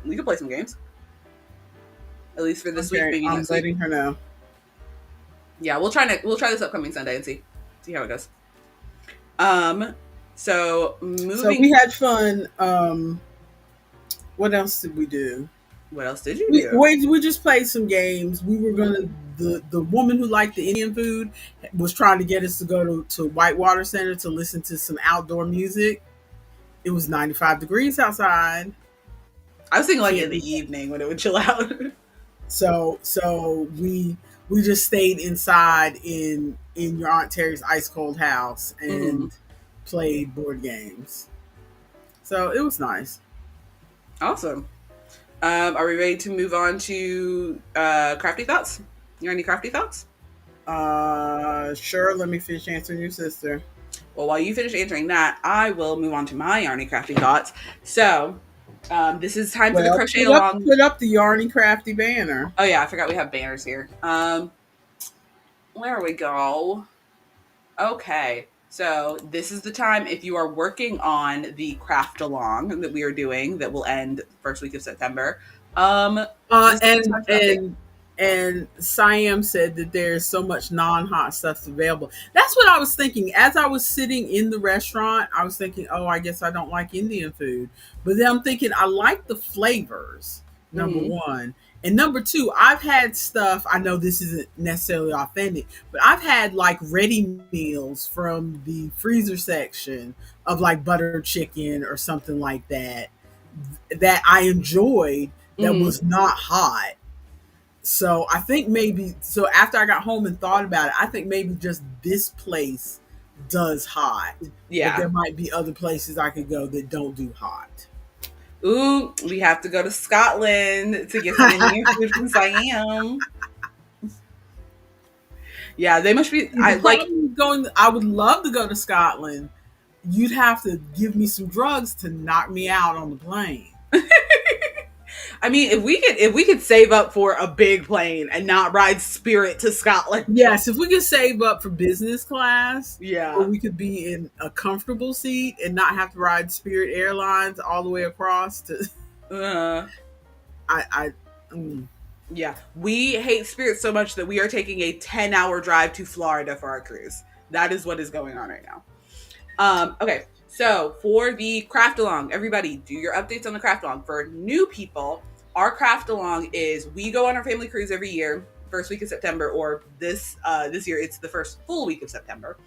we could play some games. At least for this week, maybe I'm next week. letting her know. Yeah, we'll try this upcoming Sunday and see how it goes. So moving. So we had fun. What else did we do? What else did you do? We just played some games. We were gonna the woman who liked the Indian food was trying to get us to go to Whitewater Center to listen to some outdoor music. It was 95 degrees outside. I was thinking like in the evening when it would chill out. So we just stayed inside in your Aunt Terry's ice cold house and played board games. So it was nice. Awesome. Are we ready to move on to crafty thoughts? You have any crafty thoughts? Sure. Let me finish answering your sister. Well, while you finish answering that, I will move on to my Yarny crafty thoughts. So, this is time for the crochet along. Put up the Yarny crafty banner. Oh yeah, I forgot we have banners here. Where we go? Okay. So this is the time if you are working on the craft along that we are doing that will end first week of September. And Siam said that there's so much non-hot stuff available. That's what I was thinking. As I was sitting in the restaurant, I was thinking, oh, I guess I don't like Indian food. But then I'm thinking, I like the flavors, number one. And number two, I've had stuff, I know this isn't necessarily authentic, but I've had like ready meals from the freezer section of like butter chicken or something like that I enjoyed that was not hot. So I think maybe, so after I got home and thought about it, I think maybe just this place does hot. Yeah. But there might be other places I could go that don't do hot. Ooh, we have to go to Scotland to get some Indian food from Siam. Yeah, they must be. I would love to go to Scotland. You'd have to give me some drugs to knock me out on the plane. I mean, if we could save up for a big plane and not ride Spirit to Scotland. Yes, if we could save up for business class, yeah, or we could be in a comfortable seat and not have to ride Spirit Airlines all the way across to. Yeah, we hate Spirit so much that we are taking a 10-hour drive to Florida for our cruise. That is what is going on right now. Okay. So for the craft along, everybody do your updates on the craft along. For new people, our craft along is we go on our family cruise every year, first week of September, or this year it's the first full week of September.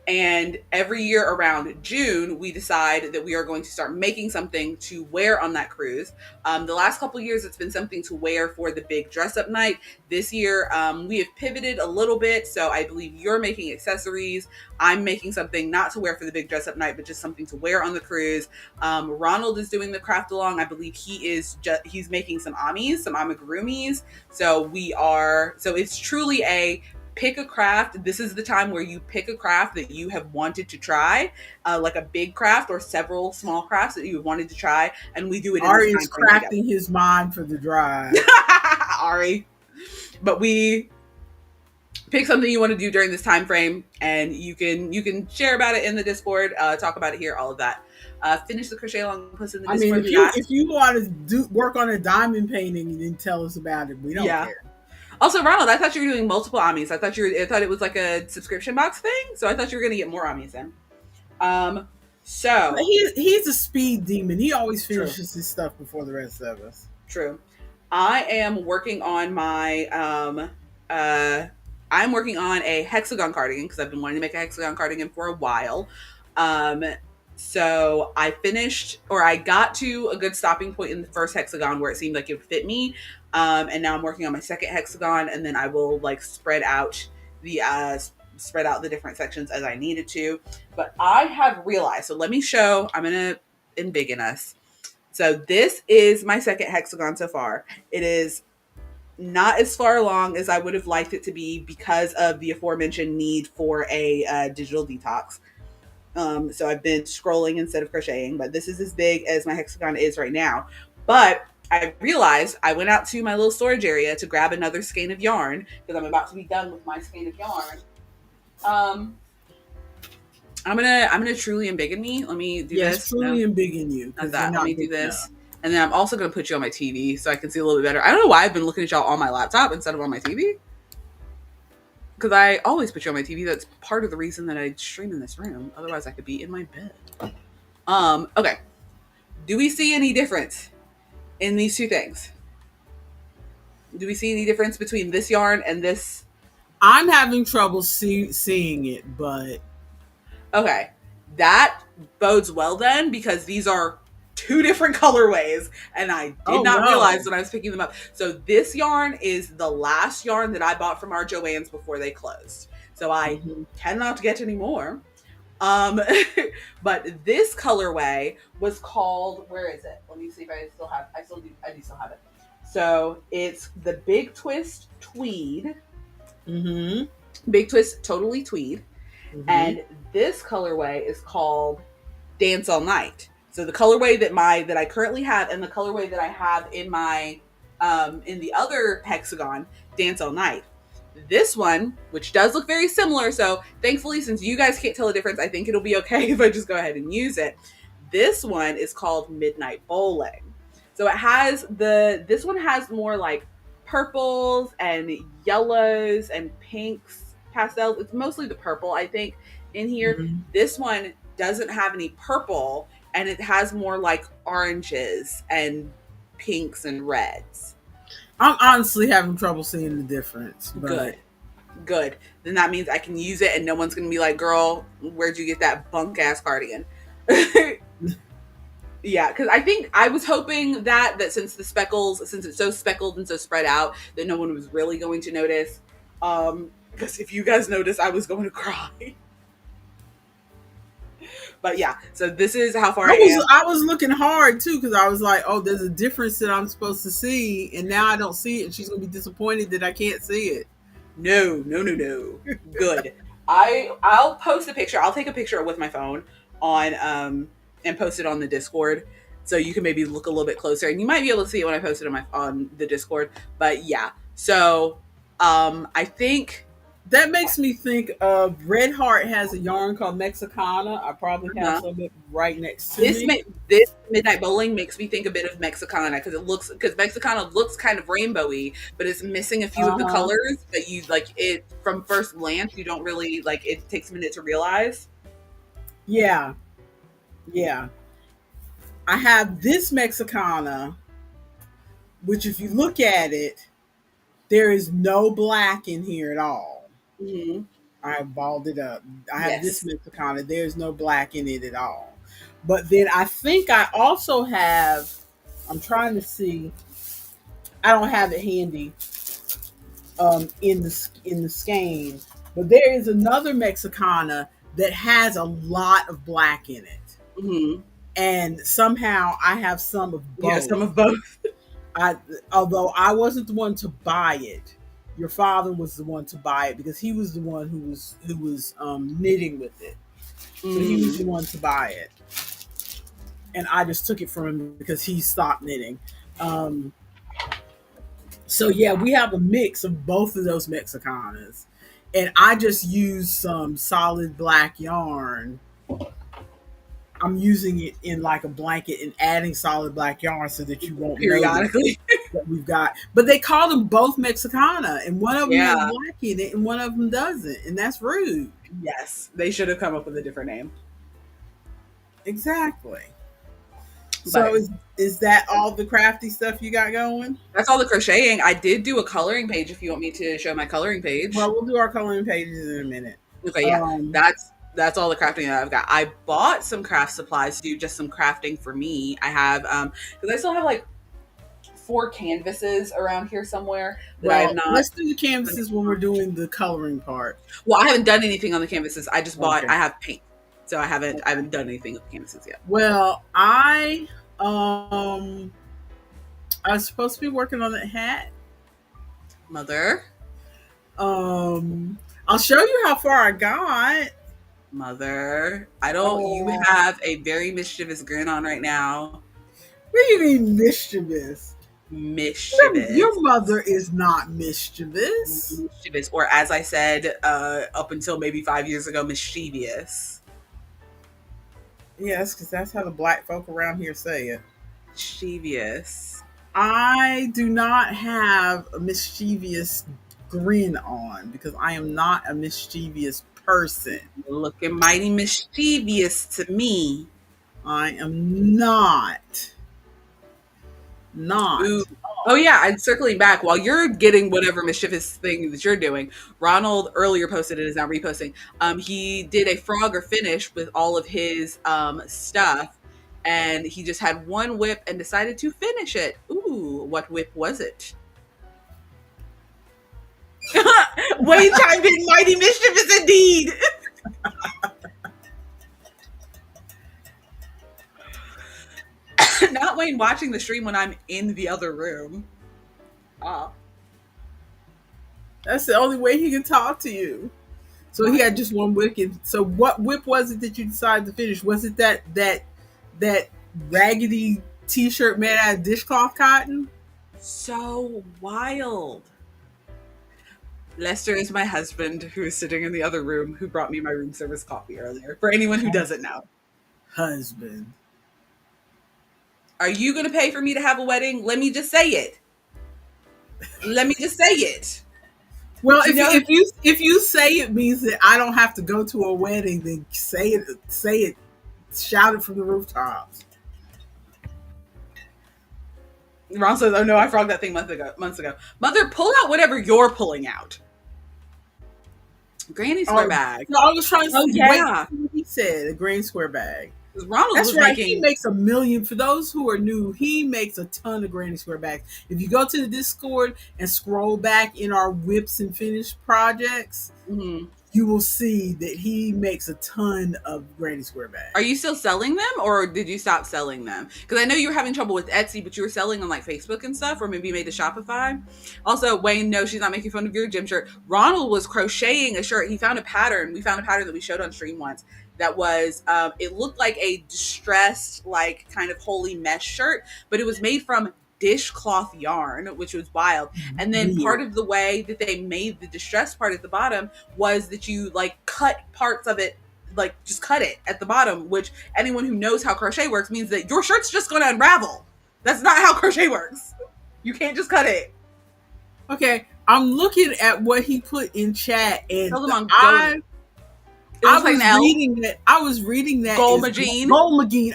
And every year around June, we decide that we are going to start making something to wear on that cruise. The last couple years, it's been something to wear for the big dress-up night. This year, we have pivoted a little bit. So I believe you're making accessories. I'm making something not to wear for the big dress-up night, but just something to wear on the cruise. Ronald is doing the craft along. I believe he's making some amigurumis. So it's truly a pick a craft. This is the time where you pick a craft that you have wanted to try, like a big craft or several small crafts that you have wanted to try, and we do it. Ari is crafting his mind for the drive. Ari, but we pick something you want to do during this time frame, and you can share about it in the Discord, talk about it here, all of that. Finish the crochet along post in the I mean, Discord. We asked. if you want to work on a diamond painting, then tell us about it. We don't Yeah. care. Also, Ronald, I thought you were doing multiple Amis. I thought it was like a subscription box thing, so I thought you were gonna get more Amis in. So But he's a speed demon. He always finishes his stuff before the rest of us. True. I am working on my I'm working on a hexagon cardigan because I've been wanting to make a hexagon cardigan for a while. So I finished, or I got to a good stopping point in the first hexagon where it seemed like it would fit me. And now I'm working on my second hexagon, and then I will like spread out the different sections as I needed to. But I have realized, so let me show, I'm gonna embiggen us. So this is my second hexagon so far. It is not as far along as I would have liked it to be because of the aforementioned need for a digital detox. So I've been scrolling instead of crocheting, but this is as big as my hexagon is right now. But I realized I went out to my little storage area to grab another skein of yarn because I'm about to be done with my skein of yarn. I'm gonna truly embiggen me. Let me do this. Truly embiggen you. Let me do this. And then I'm also going to put you on my TV so I can see a little bit better. I don't know why I've been looking at y'all on my laptop instead of on my TV. Because I always put you on my TV. That's part of the reason that I stream in this room. Otherwise, I could be in my bed. Okay. Do we see any difference in these two things? Do we see any difference between this yarn and this? I'm having trouble seeing it, but... Okay. That bodes well then, because these are two different colorways, and I did not realize when I was picking them up. So this yarn is the last yarn that I bought from our Joann's before they closed. So I cannot get any more. But this colorway was called, where is it? Let me see if I still have, I do still have it. So it's the Big Twist Tweed. Big Twist Totally Tweed. And this colorway is called Dance All Night. So the colorway that I currently have and the colorway that I have in my in the other hexagon, Dance All Night. This one, which does look very similar, so thankfully, since you guys can't tell the difference, I think it'll be okay if I just go ahead and use it. This one is called Midnight Bowling. So this one has more like purples and yellows and pinks, pastels. It's mostly the purple, I think, in here. This one doesn't have any purple, and it has more like oranges and pinks and reds. I'm honestly having trouble seeing the difference. But... Good. Then that means I can use it and no one's going to be like, girl, where'd you get that bunk ass cardigan? Yeah, because I think I was hoping that since it's so speckled and so spread out, that no one was really going to notice. Because if you guys notice, I was going to cry. But yeah, so this is how far I am. I was looking hard too, because I was like, oh, there's a difference that I'm supposed to see, and now I don't see it, and she's gonna be disappointed that I can't see it. No. Good. I'll post a picture. I'll take a picture with my phone on and post it on the Discord, so you can maybe look a little bit closer, and you might be able to see it when I post it on the Discord. But yeah, so I think. That makes me think of Red Heart has a yarn called Mexicana. I probably have some of it right next to me. This Midnight Bowling makes me think a bit of Mexicana because Mexicana looks kind of rainbowy, but it's missing a few of the colors that you like. It from first glance you don't really like. It takes a minute to realize. Yeah. I have this Mexicana, which if you look at it, there is no black in here at all. I balled it up. I have this Mexicana. There's no black in it at all. But then I think I also have, I'm trying to see, I don't have it handy in the skein, but there is another Mexicana that has a lot of black in it. And somehow I have some of both. Yeah, some of both. Although I wasn't the one to buy it. Your father was the one to buy it because he was the one who was knitting with it. So he was the one to buy it. And I just took it from him because he stopped knitting. So yeah, we have a mix of both of those Mexicanas. and I just use some solid black yarn. I'm using it in like a blanket and adding solid black yarn so that you won't notice Periodically. what we've got. But they call them both Mexicana, and one of them has Yeah. black in it, and one of them doesn't, and that's rude. Yes. They should have come up with a different name. Exactly. But So is that all the crafty stuff you got going? that's all the crocheting. I did do a coloring page if you want me to show my coloring page. Well, we'll do our coloring pages in a minute. Okay, yeah. Um, That's all the crafting that I've got. I bought some craft supplies to do just some crafting for me. I have because I still have like 4 canvases around here somewhere that I have not. Let's do the canvases when we're doing the coloring part. Well, I haven't done anything on the canvases. I just bought. Okay. I have paint, so I haven't done anything with the canvases yet. Well, I was supposed to be working on that hat. Mother, I'll show you how far I got. mother, I don't. You Oh. have a very mischievous grin on right now. What do you mean mischievous? Mischievous. Your mother is not mischievous. Mischievous, or as I said up until maybe 5 years ago, mischievous. Yes, because that's how the black folk around here say it. Mischievous. I do not have a mischievous grin on because I am not a mischievous person. Looking mighty mischievous to me. I am not. Ooh. Oh yeah, and circling back, while you're getting whatever mischievous thing that you're doing, Ronald earlier posted it, is now reposting. He did a Frogger finish with all of his stuff, and he just had one whip and decided to finish it. Ooh, what whip was it? Wayne chimed in, mighty mischievous indeed. Not Wayne watching the stream when I'm in the other room. Ah. That's the only way he can talk to you. So he had just one whip. So what whip was it that you decided to finish? Was it that raggedy t-shirt made out of dishcloth cotton? So wild. Lester is my husband, who is sitting in the other room, who brought me my room service coffee earlier. For anyone who doesn't know. Husband. Are you going to pay for me to have a wedding? Let me just say it. Let me just say it. Well, if you say it means that I don't have to go to a wedding, then say it, shout it from the rooftops. Ron says, "Oh no, I frogged that thing months ago." Mother, pull out whatever you're pulling out. Granny square bag. No, I was trying to say. Oh yeah, he said a granny square bag. Ronald That's was right. making. He makes a million. For those who are new, he makes a ton of granny square bags. If you go to the Discord and scroll back in our whips and finish projects, you will see that he makes a ton of granny square bags. Are you still selling them, or did you stop selling them? Because I know you were having trouble with Etsy, but you were selling on like Facebook and stuff, or maybe you made the Shopify. Also, Wayne, no, she's not making fun of your gym shirt. Ronald was crocheting a shirt. He found a pattern. We found a pattern that we showed on stream once. That was, it looked like a distressed, like kind of holy mesh shirt, but it was made from dishcloth yarn, which was wild. And then part of the way that they made the distressed part at the bottom was that you like cut parts of it, like just cut it at the bottom, which anyone who knows how crochet works means that your shirt's just going to unravel. That's not how crochet works. You can't just cut it. Okay, I'm looking at what he put in chat, and I was reading that Gold Magine.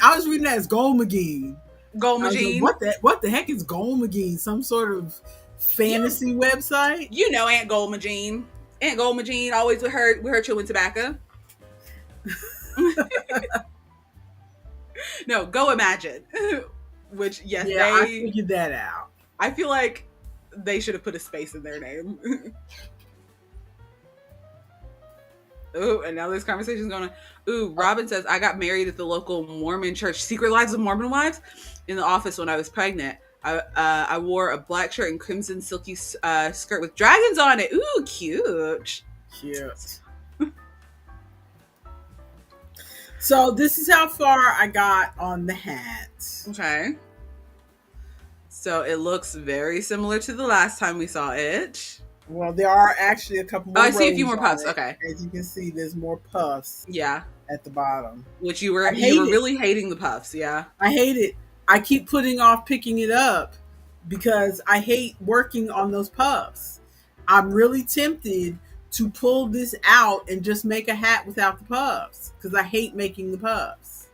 I was reading that as Gold Magine. Gold Magine. What the heck is Gold Magine? Some sort of fantasy website? You know Aunt Gold Magine. Aunt Gold Magine, always with her chewing tobacco. No, Go Imagine. Which, yes, I figured that out. I feel like they should have put a space in their name. Ooh, and now this conversation's going on. Ooh, Robin says, I got married at the local Mormon church. Secret Lives of Mormon Wives? In the office when I was pregnant. I wore a black shirt and crimson silky skirt with dragons on it. Ooh, cute. Cute. So this is how far I got on the hat. Okay. So it looks very similar to the last time we saw it. Well, there are actually a couple Oh, more I see a few rows more on puffs. it. Okay. As you can see, there's more puffs Yeah. at the bottom. Which you I were hate it. really hating the puffs. Yeah. I hate it. I keep putting off picking it up because I hate working on those puffs. I'm really tempted to pull this out and just make a hat without the puffs because I hate making the puffs.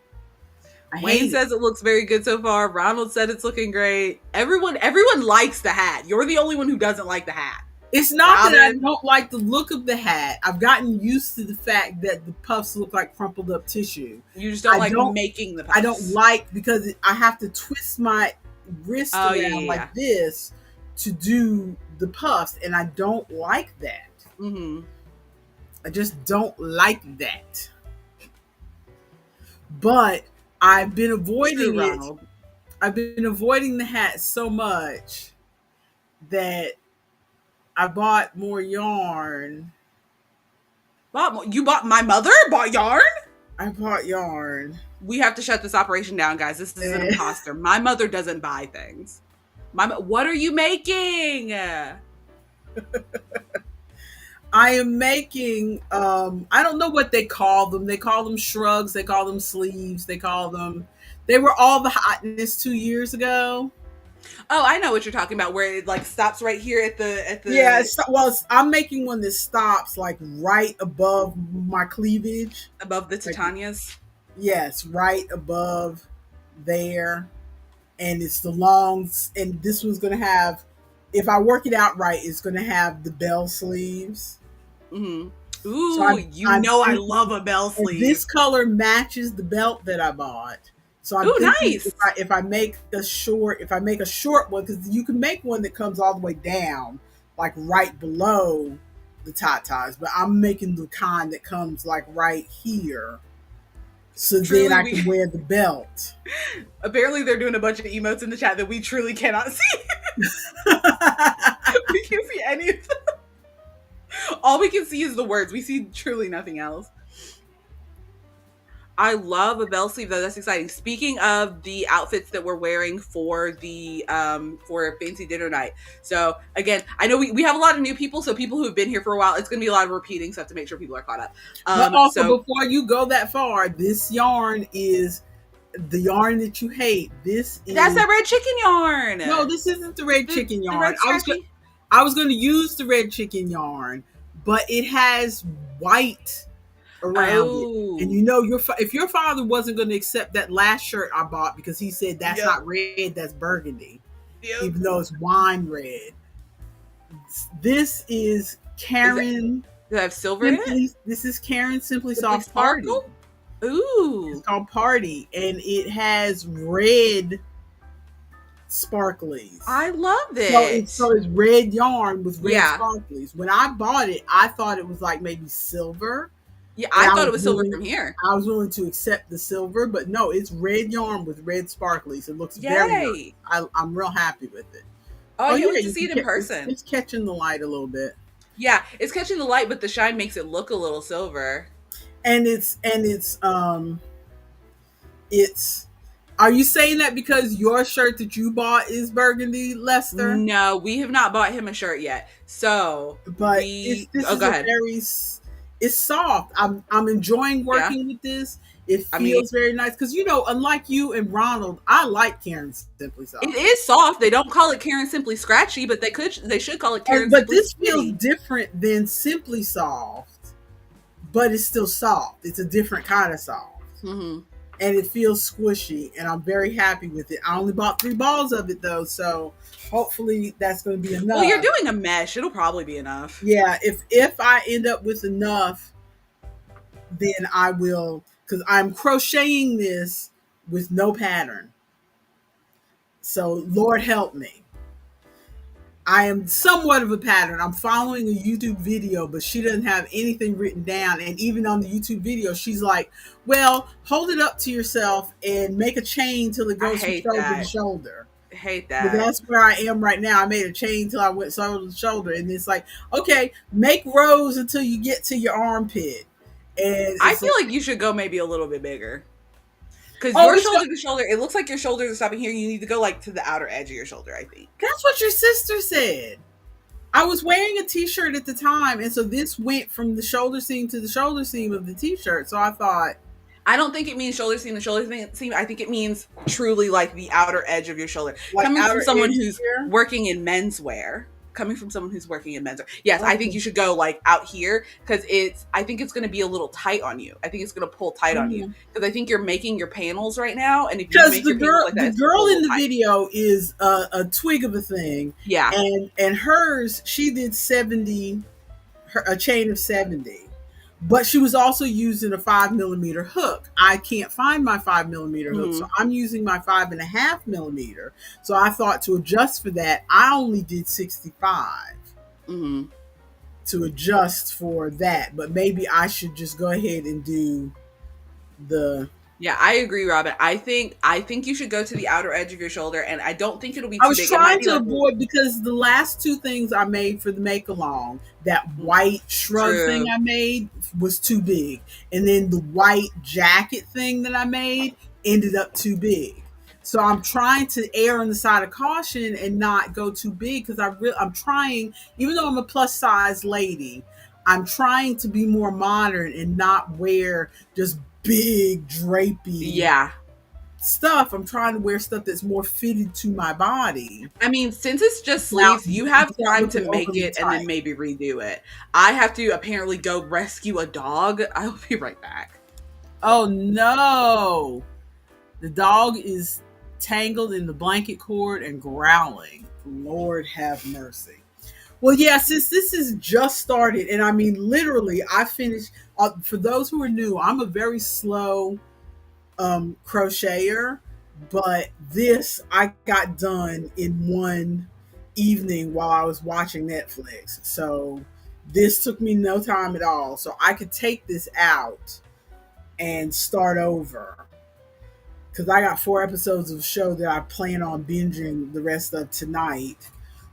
Wayne says it looks very good so far. Ronald said it's looking great. Everyone likes the hat. You're the only one who doesn't like the hat. It's not that I don't like the look of the hat. I've gotten used to the fact that the puffs look like crumpled up tissue. You just don't like making the puffs. I don't like because I have to twist my wrist around like this to do the puffs, and I don't like that. Mm-hmm. I just don't like that. But I've been avoiding it. I've been avoiding the hat so much that I bought more yarn. My mother bought yarn? I bought yarn. We have to shut this operation down, guys. This is an imposter. My mother doesn't buy things. What are you making? I am making, I don't know what they call them. They call them shrugs. They call them sleeves. They were all the hotness 2 years ago. Oh, I know what you're talking about, where it like stops right here at the. Yeah, I'm making one that stops like right above my cleavage. Above the Titanias? Yes, right above there. And it's the long, and this one's going to have, if I work it out right, it's going to have the bell sleeves. Mm-hmm. Ooh, so I love a bell sleeve. This color matches the belt that I bought. So I'm thinking nice. If I make a short one, because you can make one that comes all the way down, like right below the tatas, but I'm making the kind that comes like right here. So truly, then I can wear the belt. Apparently they're doing a bunch of emotes in the chat that we truly cannot see. We can't see any of them. All we can see is the words. We see truly nothing else. I love a bell sleeve though. That's exciting. Speaking of the outfits that we're wearing for the for fancy dinner night. So again, I know we have a lot of new people, so people who've been here for a while, it's gonna be a lot of repeating, so I have to make sure people are caught up. But also before you go that far, this yarn is the yarn that you hate. That's that red chicken yarn. No, this isn't the red chicken yarn. I was gonna use the red chicken yarn, but it has white around it. And if your father wasn't going to accept that last shirt I bought because he said that's not red, that's burgundy, even though it's wine red. This is Karen. Does it have silver in it? This is Karen Simply Soft Party. Ooh. It's called Party, and it has red sparklies. I love it. So it's red yarn with red sparklies. When I bought it, I thought it was like maybe silver. Yeah, I thought it was silver from here. I was willing to accept the silver, but no, it's red yarn with red sparklies. It looks very nice. I'm real happy with it. Oh, I can't wait to see it in person. It's catching the light a little bit. Yeah, it's catching the light, but the shine makes it look a little silver. And it's are you saying that because your shirt that you bought is burgundy, Lester? No, we have not bought him a shirt yet. So, but it's soft. I'm enjoying working with this. It feels very nice because unlike you and Ronald, I like Karen Simply Soft. It is soft. They don't call it Karen Simply Scratchy, but they should call it Karen Simply. But this feels different than Simply Soft, but it's still soft. It's a different kind of soft. Mm-hmm. And it feels squishy, and I'm very happy with it. I only bought 3 balls of it though, so hopefully that's going to be enough. Well, you're doing a mesh; it'll probably be enough. Yeah, if I end up with enough, then I will, because I'm crocheting this with no pattern. So Lord help me. I am somewhat of a pattern. I'm following a YouTube video, but she doesn't have anything written down. And even on the YouTube video, she's like, well, hold it up to yourself and make a chain till it goes from shoulder to shoulder. I hate that. But that's where I am right now. I made a chain till I went shoulder to shoulder. And it's like, okay, make rows until you get to your armpit. And I feel like you should go maybe a little bit bigger. Because your shoulder to shoulder, it looks like your shoulders are stopping here. You need to go like to the outer edge of your shoulder, I think. That's what your sister said. I was wearing a t-shirt at the time, and so this went from the shoulder seam to the shoulder seam of the t-shirt. So I thought, I don't think it means shoulder seam to shoulder seam. I think it means truly like the outer edge of your shoulder. like Coming from outer someone edge who's here. working in menswear. Coming from someone who's working in menswear. Yes, I think Okay. you should go like out here because I think it's going to be a little tight on you. I think it's going to pull tight on you because I think you're making your panels right now. And if you Because make your panels like that, the it's gonna pull girl a in little the tight. video is a twig of a thing, Yeah. and hers, she did 70, a chain of 70, but she was also using a 5mm hook. I can't find my 5mm hook, so I'm using my 5.5mm. So I thought to adjust for that, I only did 65 to adjust for that, but maybe I should just go ahead and do the. Yeah, I agree, Robin. I think you should go to the outer edge of your shoulder, and I don't think it'll be I too was big. trying to avoid, because the last two things I made for the make along, that white shrug thing I made was too big, and then the white jacket thing that I made ended up too big. So I'm trying to err on the side of caution and not go too big, because I'm trying, even though I'm a plus size lady, I'm trying to be more modern and not wear just big drapey stuff. I'm trying to wear stuff that's more fitted to my body. I mean, since it's just sleeves, you have time to make it and then maybe redo it. I have to apparently go rescue a dog. I'll be right back. Oh no! The dog is tangled in the blanket cord and growling. Lord have mercy. Well, yeah, since this is just started, and I mean, literally, I finished, for those who are new, I'm a very slow crocheter, but this I got done in one evening while I was watching Netflix. So this took me no time at all. So I could take this out and start over, because I got 4 episodes of a show that I plan on binging the rest of tonight.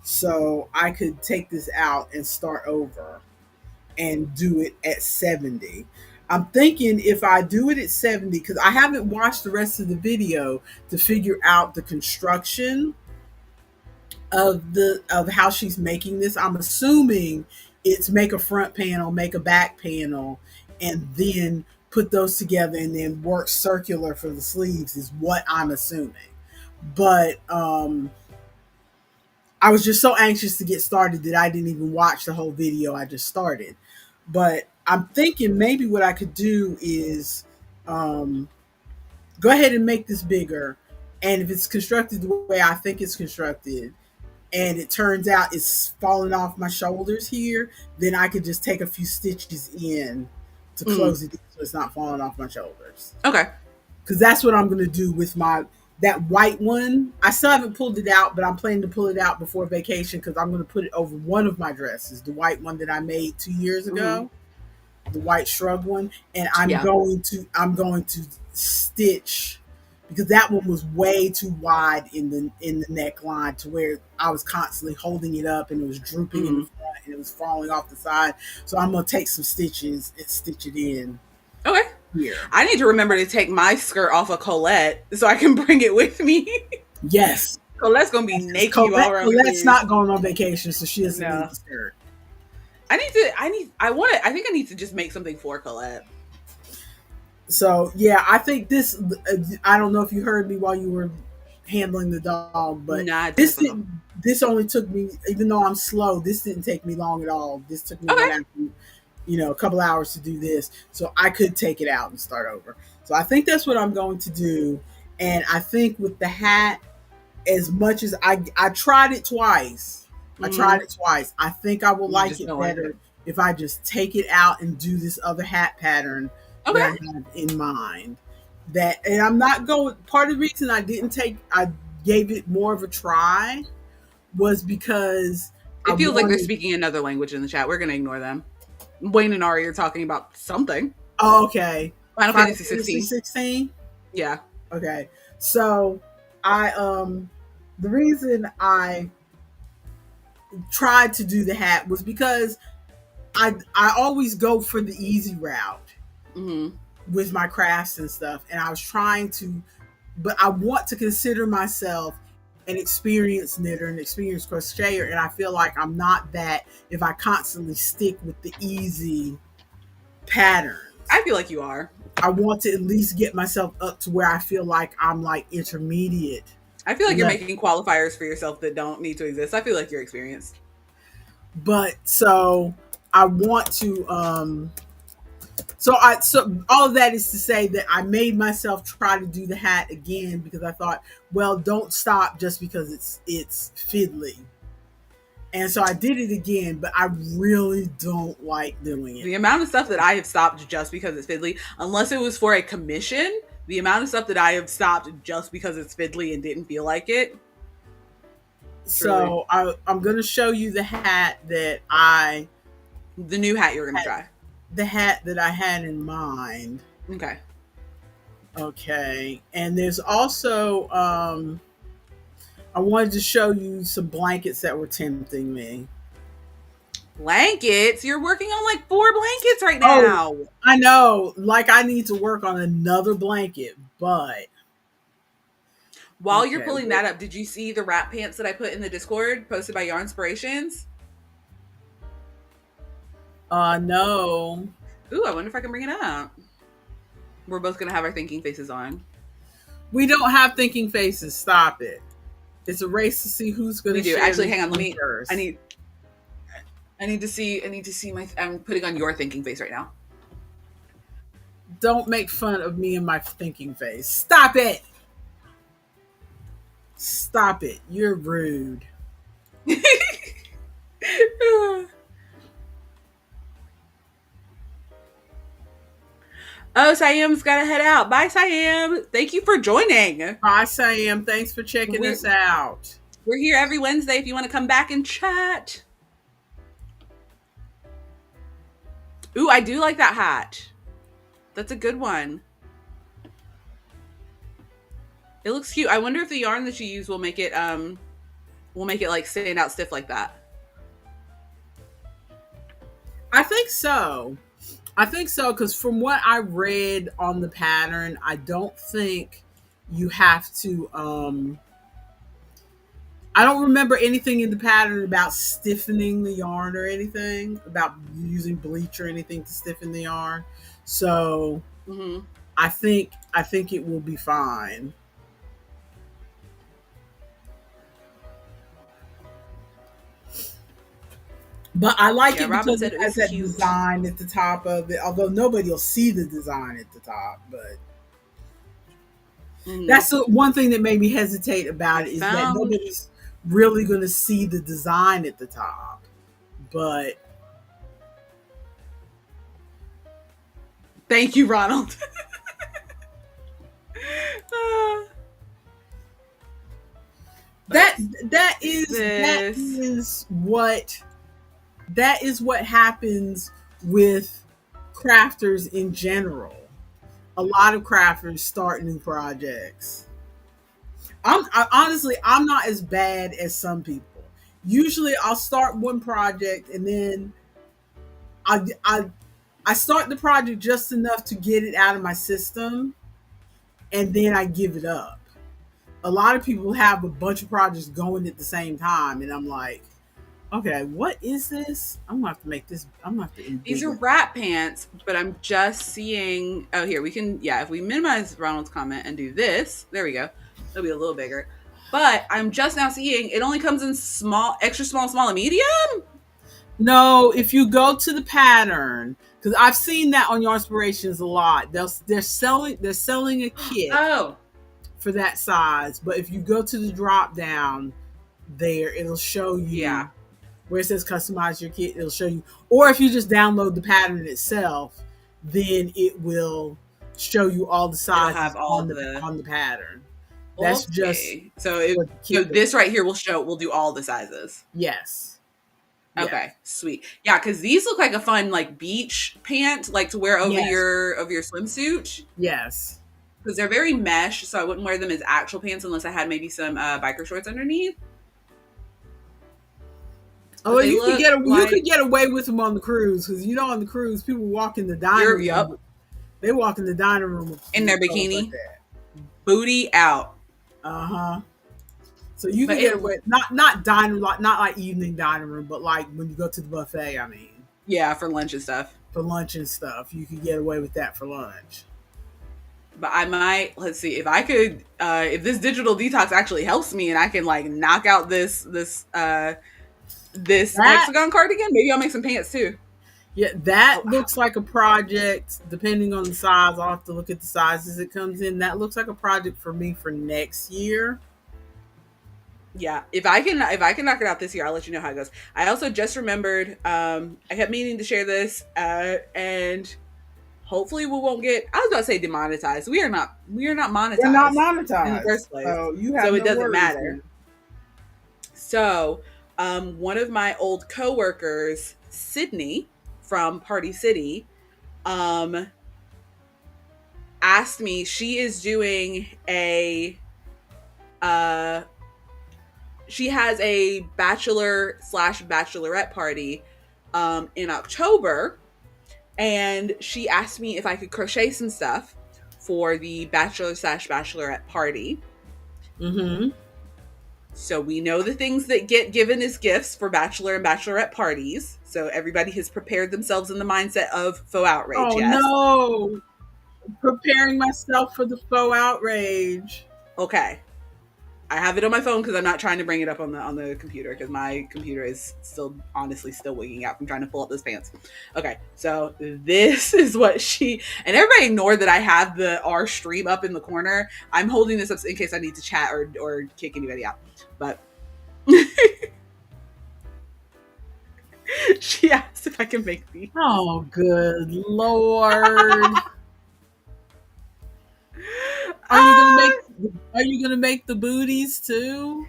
So I could take this out and start over and do it at 70. I'm thinking if I do it at 70, because I haven't watched the rest of the video to figure out the construction of how she's making this. I'm assuming it's make a front panel, make a back panel, and then put those together and then work circular for the sleeves, is what I'm assuming. But I was just so anxious to get started that I didn't even watch the whole video. I just started. But I'm thinking maybe what I could do is go ahead and make this bigger. And if it's constructed the way I think it's constructed, and it turns out it's falling off my shoulders here, then I could just take a few stitches in to close it so it's not falling off my shoulders. Okay. Because that's what I'm going to do with that white one. I still haven't pulled it out, but I'm planning to pull it out before vacation, because I'm going to put it over one of my dresses, the white one that I made 2 years ago, the white shrug one, and I'm going to stitch, because that one was way too wide in the neckline, to where I was constantly holding it up and it was drooping in the front and it was falling off the side. So I'm going to take some stitches and stitch it in. Okay. Here. I need to remember to take my skirt off of Colette so I can bring it with me. Yes. Colette's going to be naked. Colette's not going on vacation, so she doesn't need the skirt. I think I need to just make something for Colette. So yeah, I think this, I don't know if you heard me while you were handling the dog, but this only took me, even though I'm slow, this didn't take me long at all. This took me a couple hours to do this, so I could take it out and start over. So I think that's what I'm going to do. And I think with the hat, as much as I tried it twice, I think I will like it better if I just take it out and do this other hat pattern that I have in mind. And I'm not going, part of the reason I gave it more of a try was because it feels like they're speaking another language in the chat. We're going to ignore them. Wayne and Ari are talking about something. Oh, okay. Final Fantasy 16? Yeah. Okay. So the reason I tried to do the hat was because I always go for the easy route with my crafts and stuff. And I was trying to, but I want to consider myself an experienced knitter, an experienced crocheter, and I feel like I'm not that if I constantly stick with the easy patterns. I feel like you are. I want to at least get myself up to where I feel like I'm like intermediate. I feel like you're making qualifiers for yourself that don't need to exist. I feel like you're experienced. But so I want to so all of that is to say that I made myself try to do the hat again because I thought, well, don't stop just because it's fiddly. And so I did it again, but I really don't like doing it. The amount of stuff that I have stopped just because it's fiddly, unless it was for a commission, the amount of stuff that I have stopped just because it's fiddly and didn't feel like it. So I'm going to show you the hat that the new hat you're going to try. The hat that I had in mind. Okay. Okay. And there's also, I wanted to show you some blankets that were tempting me. Blankets? You're working on like 4 blankets right now. Oh, I know. Like I need to work on another blanket, but. While you're pulling that up, did you see the wrap pants that I put in the Discord posted by Yarn Inspirations? No. Ooh, I wonder if I can bring it up. We're both going to have our thinking faces on. We don't have thinking faces. Stop it. It's a race to see who's going to share. We do. Actually, hang on. Let me. First. I need to see my. I'm putting on your thinking face right now. Don't make fun of me and my thinking face. Stop it. Stop it. You're rude. Oh, Siam's got to head out. Bye, Siam. Thank you for joining. Bye, Siam. Thanks for checking us out. We're here every Wednesday if you want to come back and chat. Ooh, I do like that hat. That's a good one. It looks cute. I wonder if the yarn that you use will make it like stand out stiff like that. I think so. Because from what I read on the pattern, I don't think you have to. I don't remember anything in the pattern about stiffening the yarn or anything about using bleach or anything to stiffen the yarn. So I think it will be fine. But I like it because it has that design at the top of it. Although nobody will see the design at the top, but that's the one thing that made me hesitate about it is that nobody's really going to see the design at the top. But thank you, Ronald. That is what happens with crafters in general. A lot of crafters start new projects. Honestly, I'm not as bad as some people. Usually I'll start one project and then I start the project just enough to get it out of my system and then I give it up. A lot of people have a bunch of projects going at the same time and I'm like, okay, what is this? I'm gonna have to make this. I'm gonna have to. These are wrap pants, but I'm just seeing. Oh, here we can. Yeah, if we minimize Ronald's comment and do this, there we go. It'll be a little bigger. But I'm just now seeing it only comes in small, extra small, small, and medium. No, if you go to the pattern, because I've seen that on Yarn Inspirations a lot. They're selling a kit. For that size, but if you go to the drop down there, it'll show you. Yeah. Where it says customize your kit, it'll show you. Or if you just download the pattern itself, then it will show you all the sizes have all on the pattern. That's just so this right here will do all the sizes. Yes. Okay, yeah. Sweet. Yeah, because these look like a fun like beach pant, like to wear over your swimsuit. Yes. Because they're very mesh, so I wouldn't wear them as actual pants unless I had maybe some biker shorts underneath. Oh, you could get away with them on the cruise because on the cruise people walk in the dining room. Yep. They walk in the dining room in their bikini, like booty out. So So you But can get away, not dining, not like evening dining room, but like when you go to the buffet. I mean, yeah, for lunch and stuff. for lunch and stuff, you can get away with that for lunch. But I might, let's see, if I could, if this digital detox actually helps me and I can like knock out this That hexagon cardigan, maybe I'll make some pants too. Yeah, that Oh, looks like a project. Depending on the size, I'll have to look at the sizes it comes in. That looks like a project for me for next year. yeah, if I can knock it out this year, I'll let you know how it goes. I also just remembered, I kept meaning to share this, and hopefully we won't get, I was about to say demonetized. We are not monetized. They're not in the monetized, first place. so you have So no it doesn't worries matter. then. So, one of my old coworkers, Sydney from Party City, asked me. She is doing a, she has a bachelor/bachelorette party, in October, and she asked me if I could crochet some stuff for the bachelor/bachelorette party. Mm-hmm. So we know the things that get given as gifts for bachelor and bachelorette parties. So everybody has prepared themselves in the mindset of faux outrage. Oh yes. no! Preparing myself for the faux outrage. Okay. I have it on my phone because I'm not trying to bring it up on the computer because my computer is still wigging out from trying to pull up those pants. Okay, so this is what she, and everybody ignore that I have our stream up in the corner. I'm holding this up in case I need to chat or kick anybody out. But she asked if I can make these. Oh, good Lord! Are you gonna make the booties too?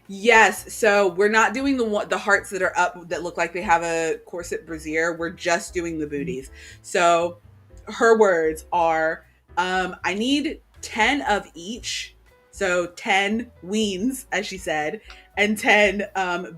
Yes. So we're not doing the hearts that are up that look like they have a corset brassiere. We're just doing the booties. So her words are, I need 10 of each. So 10 weens, as she said, and 10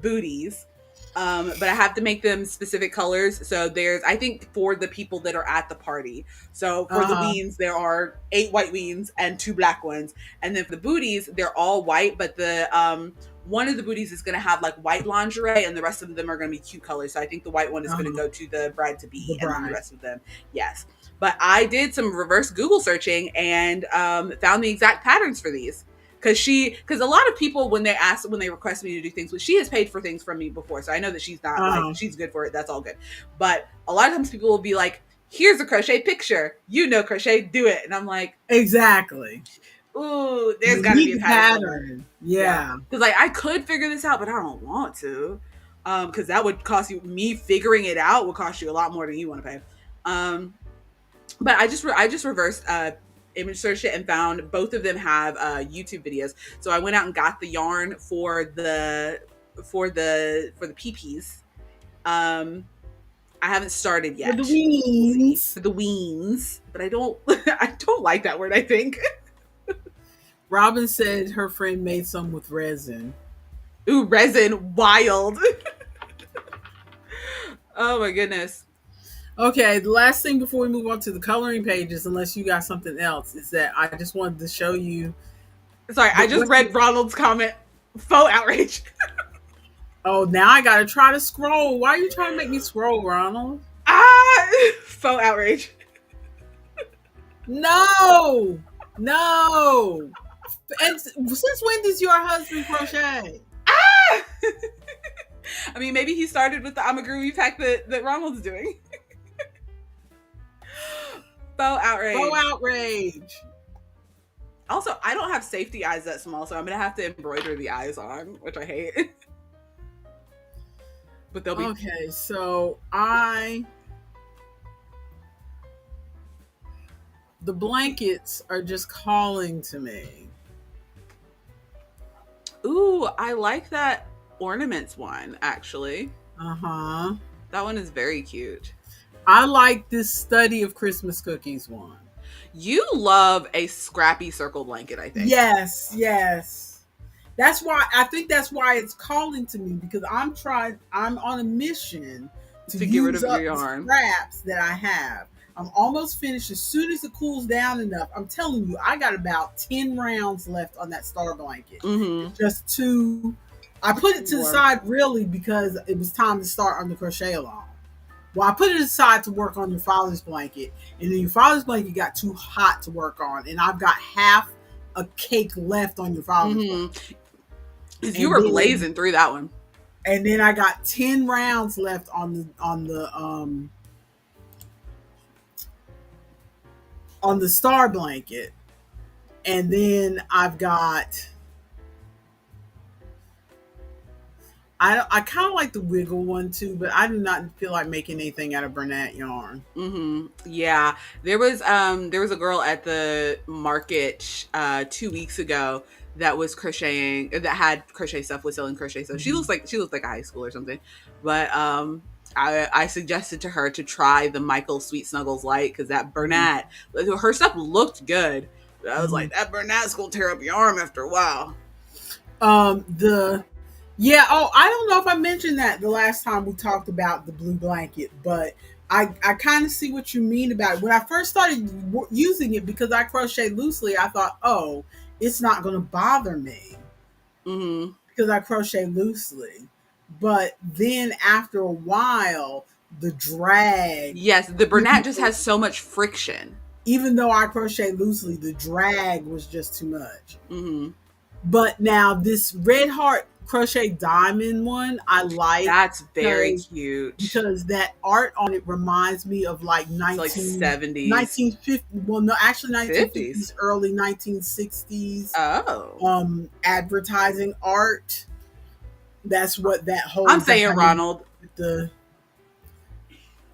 booties. But I have to make them specific colors. So there's, I think, for the people that are at the party. So for the weens, there are 8 white weens and 2 black ones. And then for the booties, they're all white, but the one of the booties is going to have like white lingerie, and the rest of them are going to be cute colors. So I think the white one is going to go to the bride to be, and then the rest of them, yes. But I did some reverse Google searching and found the exact patterns for these. Because a lot of people, when they request me to do things, she has paid for things from me before, so I know that she's not like, she's good for it. That's all good. But a lot of times people will be like, "Here's a crochet picture. You know crochet, do it." And I'm like, exactly. Ooh, there's got to be a pattern. Yeah. Because like I could figure this out, but I don't want to. Because that would cost you. Me figuring it out would cost you a lot more than you want to pay. But I just reversed image searched it and found both of them have YouTube videos. So I went out and got the yarn for the PPs. I haven't started yet. For the weens. For the weens, but I don't like that word. I think. Robin said her friend made some with resin. Ooh, resin, wild. Oh my goodness. Okay, the last thing before we move on to the coloring pages, unless you got something else, is that I just wanted to show you. Sorry, I just read Ronald's comment. Faux outrage. Oh, now I gotta try to scroll. Why are you trying to make me scroll, Ronald? Faux outrage. No. And since when does your husband crochet? I mean, maybe he started with the I'm a groovy pack that Ronald's doing. Faux outrage. Also, I don't have safety eyes that small, so I'm gonna have to embroider the eyes on, which I hate. But they'll be okay. So the blankets are just calling to me. Ooh, I like that ornaments one actually. That one is very cute. I like this study of Christmas cookies one. You love a scrappy circle blanket, I think. Yes. That's why it's calling to me, because I'm on a mission to get rid of use up your yarn. scraps that I have. I'm almost finished. As soon as it cools down enough, I'm telling you, I got about 10 rounds left on that star blanket. Mm-hmm. It's just too. I put it to the side really because it was time to start on the crochet along. Well, I put it aside to work on your father's blanket, and then your father's blanket got too hot to work on, and I've got half a cake left on your father's blanket. Because you were blazing through that one. And then I got 10 rounds left on the star blanket. And then I've got I kind of like the wiggle one too, but I do not feel like making anything out of Bernat yarn. Yeah, there was a girl at the market 2 weeks ago that was crocheting, that had crochet stuff, was selling crochet stuff. She looks like a high school or something, but I suggested to her to try the Michael Sweet Snuggles light because that Bernat, her stuff looked good. But I was like, that Bernat's gonna tear up your arm after a while. I don't know if I mentioned that the last time we talked about the blue blanket, but I kind of see what you mean about it. When I first started using it, because I crochet loosely, I thought, oh, it's not going to bother me because I crochet loosely. But then after a while, the drag. Yes, the Bernat just has so much friction. Even though I crochet loosely, the drag was just too much. But now this Red Heart crochet diamond one I like. That's very cute because that art on it reminds me of like 70s, 1950. Well, no, actually 1950s, early 1960s. Advertising art. That's what that whole. I'm saying, Ronald.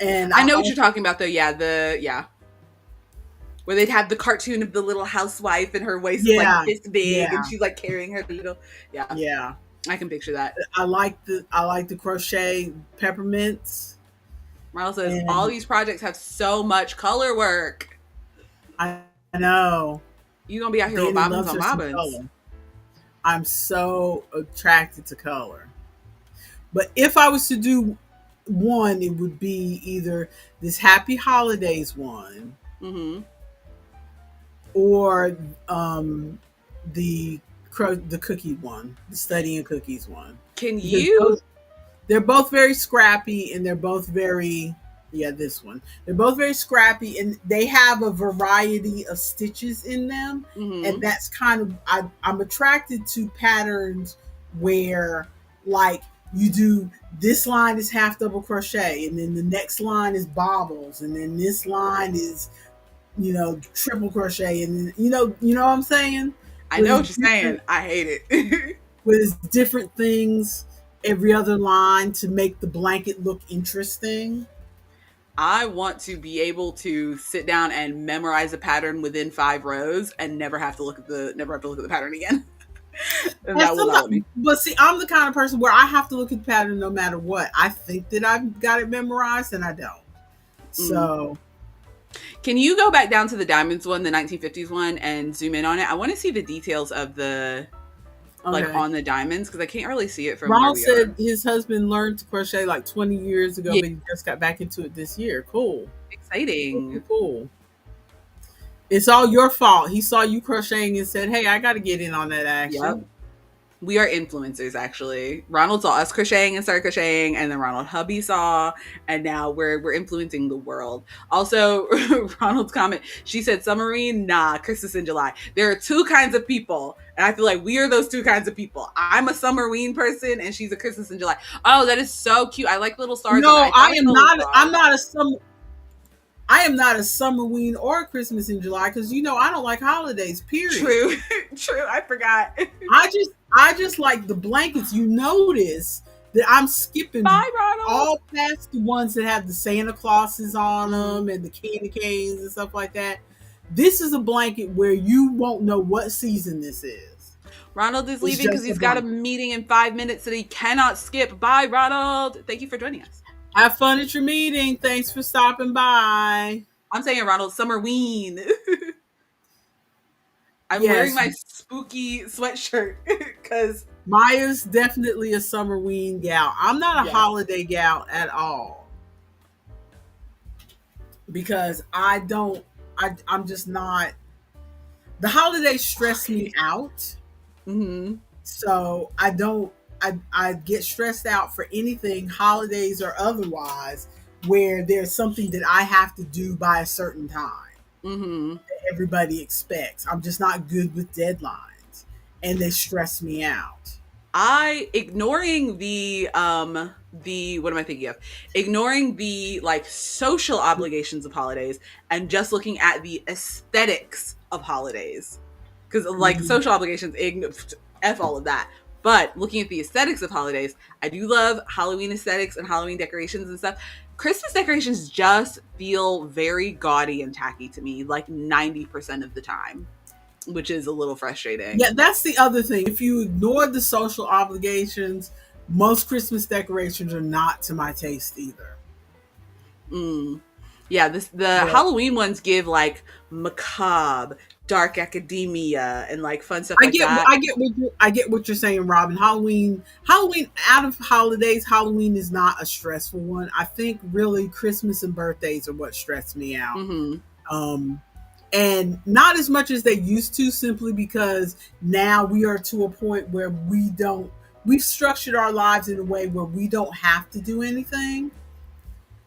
And I know what you're talking about, though. Yeah. Where they'd have the cartoon of the little housewife and her waist is like this big, and she's like carrying her little. Yeah. I can picture that. I like the crochet peppermints. Ronald says all these projects have so much color work. I know. You're gonna be out here with bobbins on bobbins. I'm so attracted to color. But if I was to do one, it would be either this Happy Holidays one. Or the cookie one, the studying cookies one. They're both very scrappy, and they're both very this one. They're both very scrappy, and they have a variety of stitches in them, and that's kind of I'm attracted to patterns where like you do this line is half double crochet, and then the next line is bobbles, and then this line is triple crochet, and you know what I'm saying? I know what you're saying. I hate it. With different things every other line to make the blanket look interesting. I want to be able to sit down and memorize a pattern within 5 rows and never have to look at the pattern again. And that will not me. But see, I'm the kind of person where I have to look at the pattern no matter what. I think that I've got it memorized, and I don't. So. Can you go back down to the diamonds one, the 1950s one, and zoom in on it? I want to see the details of the on the diamonds, because I can't really see it from Ronald said his husband learned to crochet like 20 years ago, but he just got back into it this year. Cool. Exciting. Cool. It's all your fault. He saw you crocheting and said, hey, I got to get in on that action. Yep. We are influencers, actually. Ronald saw us crocheting and started crocheting, and then Ronald hubby saw, and now we're influencing the world. Also, Ronald's comment, she said, submarine, nah, Christmas in July. There are 2 kinds of people, and I feel like we are those 2 kinds of people. I'm a submarine person, and she's a Christmas in July. Oh, that is so cute. I like little stars. No, I am not. I'm not a summer. I am not a summerween or a Christmas in July because I don't like holidays. Period. True. I forgot. I just like the blankets. You notice that I'm skipping all past the ones that have the Santa Clauses on them and the candy canes and stuff like that. This is a blanket where you won't know what season this is. Ronald is leaving because he's got a meeting in 5 minutes that he cannot skip. Bye, Ronald. Thank you for joining us. Have fun at your meeting. Thanks for stopping by. I'm saying, Ronald, summerween. I'm wearing my spooky sweatshirt because Maya's definitely a summerween gal. I'm not a holiday gal at all. because I'm just not, the holidays stress me out. Mm-hmm. So I get stressed out for anything, holidays or otherwise, where there's something that I have to do by a certain time Mm-hmm. that everybody expects. I'm just not good with deadlines, and they stress me out. I ignoring the what am I thinking of? Ignoring the like social obligations of holidays and just looking at the aesthetics of holidays. Because like Mhm. social obligations, f all of that. But looking at the aesthetics of holidays, I do love Halloween aesthetics and Halloween decorations and stuff. Christmas decorations just feel very gaudy and tacky to me, like 90% of the time, which is a little frustrating. Yeah, that's the other thing. If you ignore the social obligations, most Christmas decorations are not to my taste either. Mm. Yeah, the But Halloween ones give like macabre, dark academia, and like fun stuff like that. I get what you're saying, Robin. Halloween out of holidays, Halloween is not a stressful one. I think really Christmas and birthdays are what stress me out. Mm-hmm. Um, and not as much as they used to, simply because now we are to a point where we've structured our lives in a way where we don't have to do anything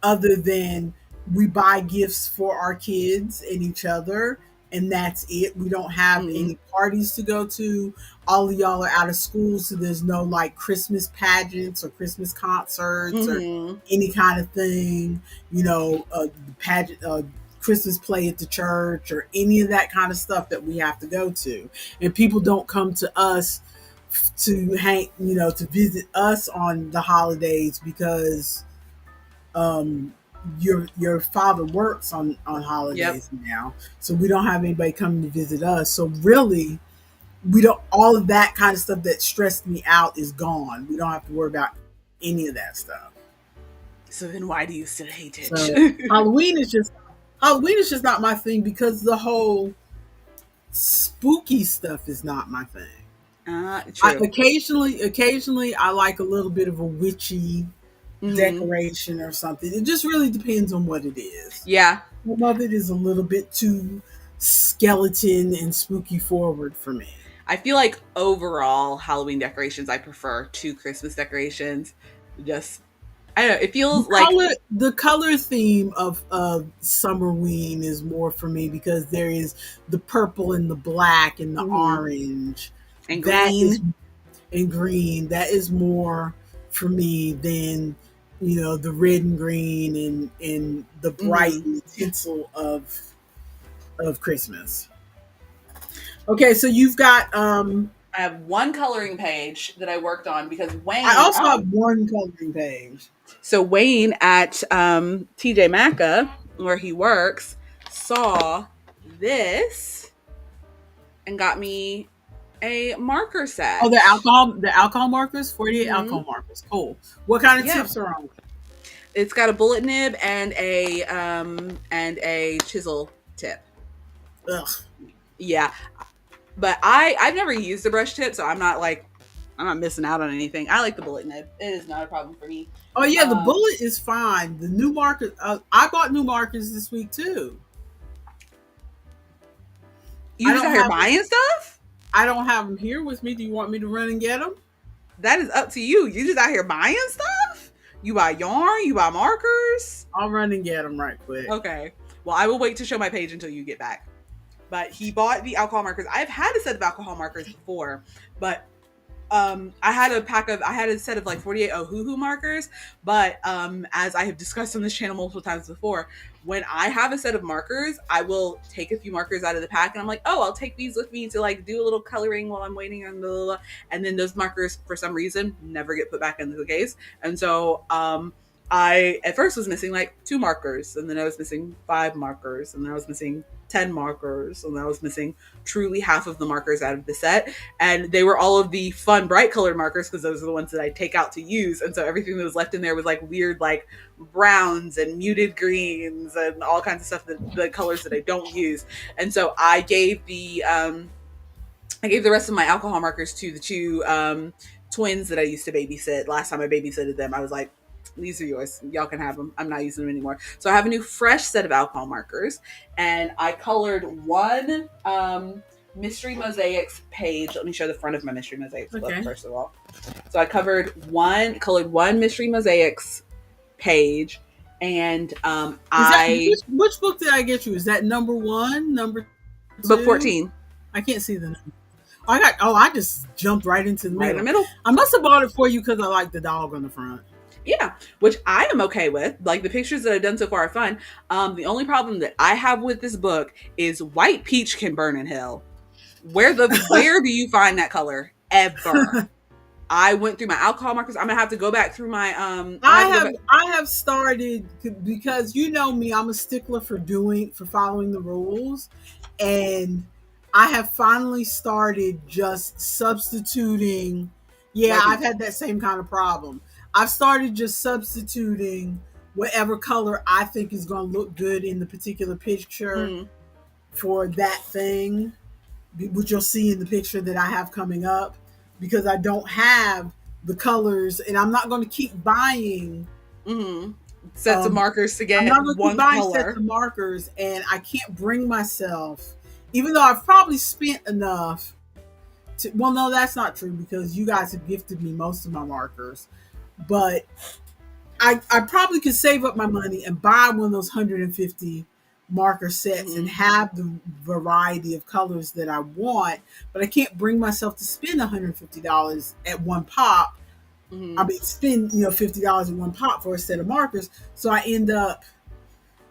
other than we buy gifts for our kids and each other, and that's it. We don't have Mm-hmm. any parties to go to. All of y'all are out of school, so there's no like Christmas pageants or Christmas concerts or Mm-hmm. any kind of thing, pageant, Christmas play at the church or any of that kind of stuff that we have to go to. And people don't come to us to hang, to visit us on the holidays because um your father works on Yep. holidays now, so we don't have anybody coming to visit us. So really, we don't, all of that kind of stuff that stressed me out is gone. We don't have to worry about any of that stuff. So then, why do you still hate So it? Halloween is just not my thing, because the whole spooky stuff is not my thing. True. Occasionally I like a little bit of a witchy Mm-hmm. decoration or something. It just really depends on what it is. Yeah, Some of it is a little bit too skeleton and spooky forward for me. I feel like overall Halloween decorations I prefer to Christmas decorations. Just I don't know. It The feels like color theme of Summerween is more for me, because there is the purple and the black and the mm-hmm. orange. And That is, green. and green. That is more for me than the red and green and the bright Mm-hmm. and the tinsel of Christmas. Okay, so you've got I have one coloring page that I worked on because I Wayne. also have one coloring page. So Wayne at TJ Maxx, where he works, saw this and got me a marker Oh, set. the alcohol markers, 48 Hmm. alcohol markers. Cool. What kind of Yeah, tips are on? it's got a bullet nib and a chisel tip. Ugh. Yeah, but I've never used the brush tip, so I'm not missing out on anything. I like the bullet nib. It is not a problem for me. Oh yeah, the Um, bullet is fine. The new markers. I bought new markers this week too. you I just don't out here have buying stuff? I don't have them here with me. Do you want me to run and get them? That is up to you. You just out here buying stuff? You buy yarn? You buy markers? I'll run and get them right quick. Okay. Well, I will wait to show my page until you get back. But he bought the alcohol markers. I've had a set of alcohol markers before, but I had a set of like 48 Ohuhu markers, but as I have discussed on this channel multiple times before, when I have a set of markers, I will take a few markers out of the pack and I'm like, oh, I'll take these with me to like do a little coloring while I'm waiting on blah, blah, blah. And then those markers for some reason never get put back into the case. And so I at first was missing like 2 markers, and then I was missing 5 markers, and then I was missing 10 markers, and then I was missing truly half of the markers out of the set. And they were all of the fun, bright colored markers because those are the ones that I take out to use. And so everything that was left in there was like weird, like browns and muted greens and all kinds of stuff, the colors that I don't use. And so I gave the rest of my alcohol markers to the two twins that I used to babysit. Last time I babysitted them, I was like, These are yours. Y'all can have them. I'm not using them anymore. So I have a new fresh set of alcohol markers, and I colored one mystery mosaics page. Let me show the front of my mystery mosaics book first of all. So I colored one mystery mosaics page, and which book did I get you? Is that number 1, number 2? Book 14. I can't see the number. I just jumped right into the middle. Right in the middle. I must have bought it for you because I like the dog on the front. Yeah, which I am okay with. Like, the pictures that I've done so far are fun. The only problem that I have with this book is white peach can burn in hell. Where do you find that color ever? I went through my alcohol markers. I'm gonna have to go back through my I have started, because you know me, I'm a stickler for following the rules, and I have finally started just substituting. Yeah, I've had that same kind of problem. I've started just substituting whatever color I think is going to look good in the particular picture for that thing, which you'll see in the picture that I have coming up, because I don't have the colors, and I'm not going to keep buying sets of markers to get I'm not going to keep buying sets of markers, and I can't bring myself, even though I've probably spent enough to, well, no, that's not true, because you guys have gifted me most of my markers, but I probably could save up my money and buy one of those 150 marker sets and have the variety of colors that I want, but I can't bring myself to spend $150 at one pop. I mean, spend $50 at one pop for a set of markers, so I end up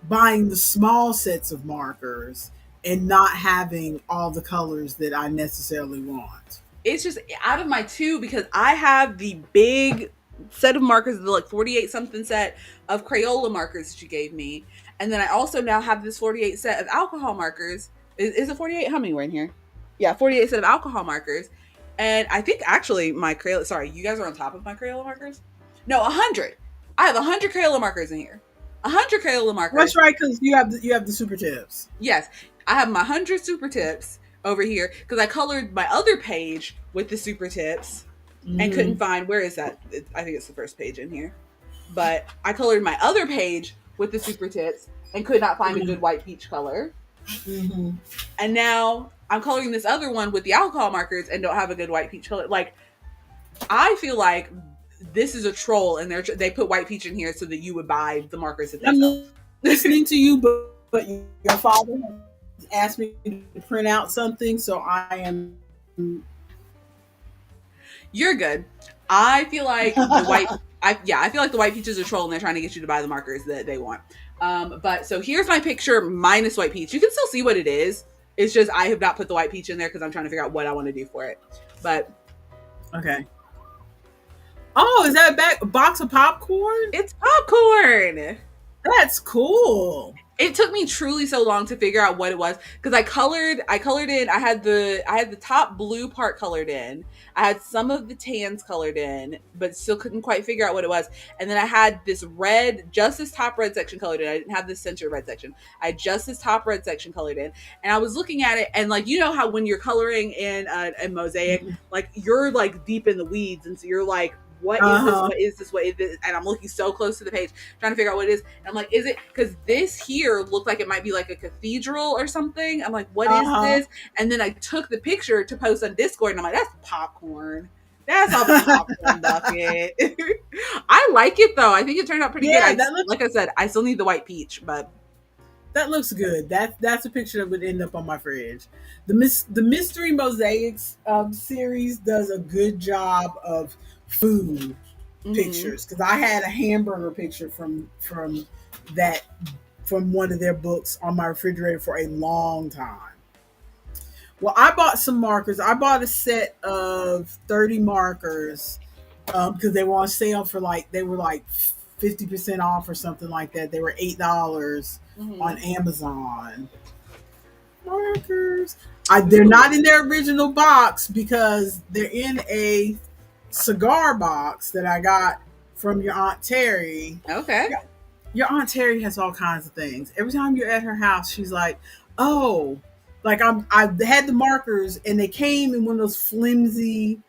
buying the small sets of markers and not having all the colors that I necessarily want. It's just out of my two, because I have the big set of markers, the 48 something set of Crayola markers that you gave me, and then I also now have this 48 set of alcohol markers. Is it 48? How many were in here? Yeah, 48 set of alcohol markers. And I think actually my Crayola, sorry, you guys are on top of my Crayola markers? No, 100. I have 100 Crayola markers in here. 100 Crayola markers. That's right, because you have the super tips. Yes, I have my 100 super tips over here, because I colored my other page with the super tips and couldn't find, where is that? I think it's the first page in here. But I colored my other page with the super tips and could not find a good white peach color. And now I'm coloring this other one with the alcohol markers and don't have a good white peach color. Like, I feel like this is a troll, and they put white peach in here so that you would buy the markers that they sell. Listening to you, but your father asked me to print out something, so I am. You're good. I feel like the white. I feel like the white peach is a troll, and they're trying to get you to buy the markers that they want. But so here's my picture minus white peach. You can still see what it is. It's just I have not put the white peach in there because I'm trying to figure out what I want to do for it. But okay. Oh, is that a box of popcorn? It's popcorn. That's cool. It took me truly so long to figure out what it was, because I colored in. I had the top blue part colored in. I had some of the tans colored in, but still couldn't quite figure out what it was. And then I had this red, just this top red section colored in. I didn't have this center red section. I had just this top red section colored in. And I was looking at it, and like, you know how when you're coloring in a mosaic, like you're like deep in the weeds, and so you're like, what is this? What is this? What is this? And I'm looking so close to the page, trying to figure out what it is. And I'm like, is it, because this here looked like it might be like a cathedral or something. I'm like, what is this? And then I took the picture to post on Discord, and I'm like, that's popcorn. That's a popcorn bucket. I like it though. I think it turned out pretty good. Like I said, I still need the white peach, but that looks good. That's a picture that would end up on my fridge. The Mystery Mosaics series does a good job of food pictures, because I had a hamburger picture from one of their books on my refrigerator for a long time. Well, I bought some markers. I bought a set of 30 markers because they were on sale for they were 50% off or something like that. They were $8 on Amazon. Markers. They're not in their original box because they're in a cigar box that I got from your Aunt Terry. Okay. Your Aunt Terry has all kinds of things. Every time you're at her house, she's like, oh, like I had the markers and they came in one of those flimsy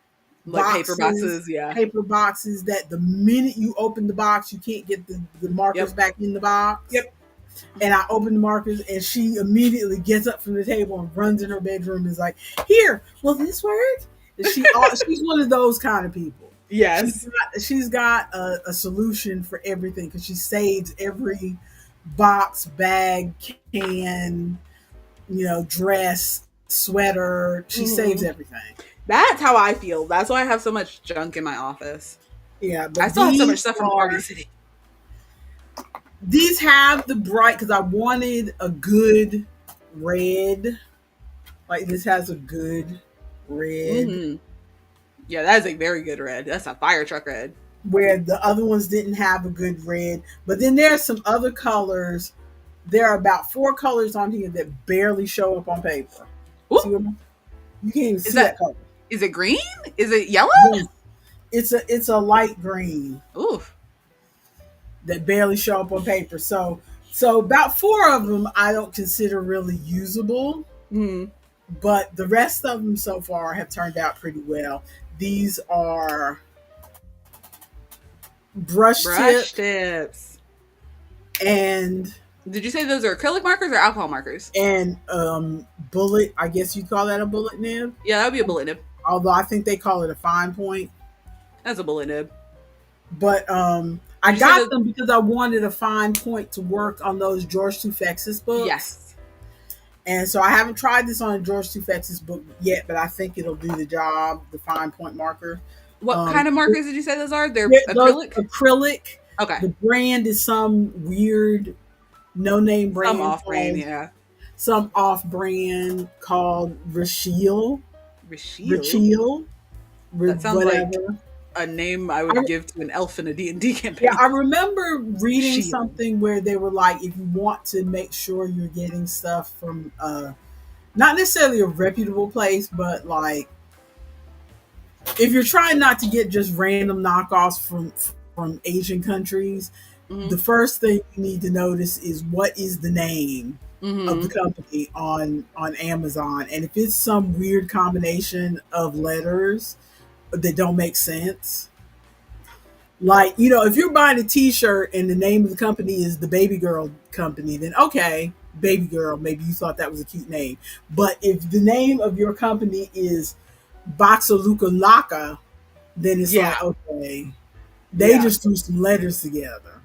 Like paper boxes, boxes, yeah. paper boxes that the minute you open the box, you can't get the markers Yep. back in the box. Yep. And I open the markers, and she immediately gets up from the table and runs in her bedroom and is like, "Here, will this work?" And she's one of those kind of people. Yes. She's got a solution for everything because she saves every box, bag, can, dress, sweater. She saves everything. That's how I feel. That's why I have so much junk in my office. Yeah, but I still have so much stuff from Party City. These have the bright, because I wanted a good red. Like this has a good red. Mm-hmm. Yeah, that is a very good red. That's a fire truck red. Where the other ones didn't have a good red. But then there are some other colors. There are about 4 colors on here that barely show up on paper. See what you can't even see that color. Is it green? Is it yellow? Yes. It's a light green. Oof. That barely show up on paper. So about 4 of them I don't consider really usable. Mm. But the rest of them so far have turned out pretty well. These are brush tips. And did you say those are acrylic markers or alcohol markers? And bullet, I guess you'd call that a bullet nib? Yeah, that would be a bullet nib. Although I think they call it a fine point. That's a bullet nib. But I got them because I wanted a fine point to work on those George Tufexis books. Yes. And so I haven't tried this on a George Tufexis book yet, but I think it'll do the job, the fine point marker. What kind of markers did you say those are? They're acrylic? Acrylic. Okay. The brand is some weird no-name brand. Some off-brand, yeah. Some off-brand called Rachel. Rachel? That sounds like a name I would give to an elf in a D&D campaign. Yeah, I remember reading something where they were like, if you want to make sure you're getting stuff from not necessarily a reputable place, but like if you're trying not to get just random knockoffs from Asian countries, the first thing you need to notice is what is the name of the company on Amazon. And if it's some weird combination of letters that don't make sense, like, if you're buying a t-shirt and the name of the company is the Baby Girl Company, then okay, Baby Girl, maybe you thought that was a cute name. But if the name of your company is Boxalukalaka, then it's like, okay, they just threw some letters together.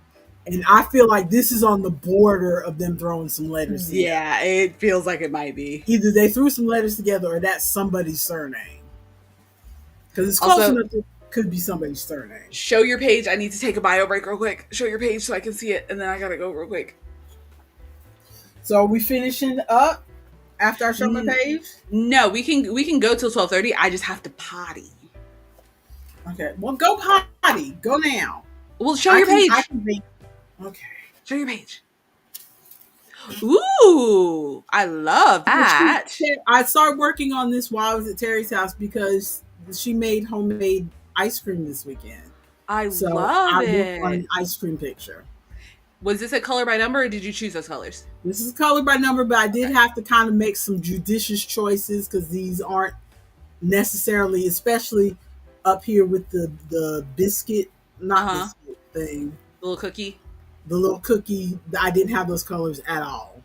And I feel like this is on the border of them throwing some letters together. Yeah, it feels like it might be. Either they threw some letters together or that's somebody's surname. Because it's close enough to could be somebody's surname. Show your page. I need to take a bio break real quick. Show your page so I can see it, and then I gotta go real quick. So are we finishing up after I show my page? No, we can go till 12:30. I just have to potty. Okay. Well, go potty. Go now. Well, show your page. Okay. Show your page. Ooh, I love that. I started working on this while I was at Terry's house because she made homemade ice cream this weekend. I love it. I worked on an ice cream picture. Was this a color by number or did you choose those colors? This is color by number, but I did have to kind of make some judicious choices because these aren't necessarily, especially up here with the biscuit, biscuit thing. The little cookie? The little cookie, I didn't have those colors at all.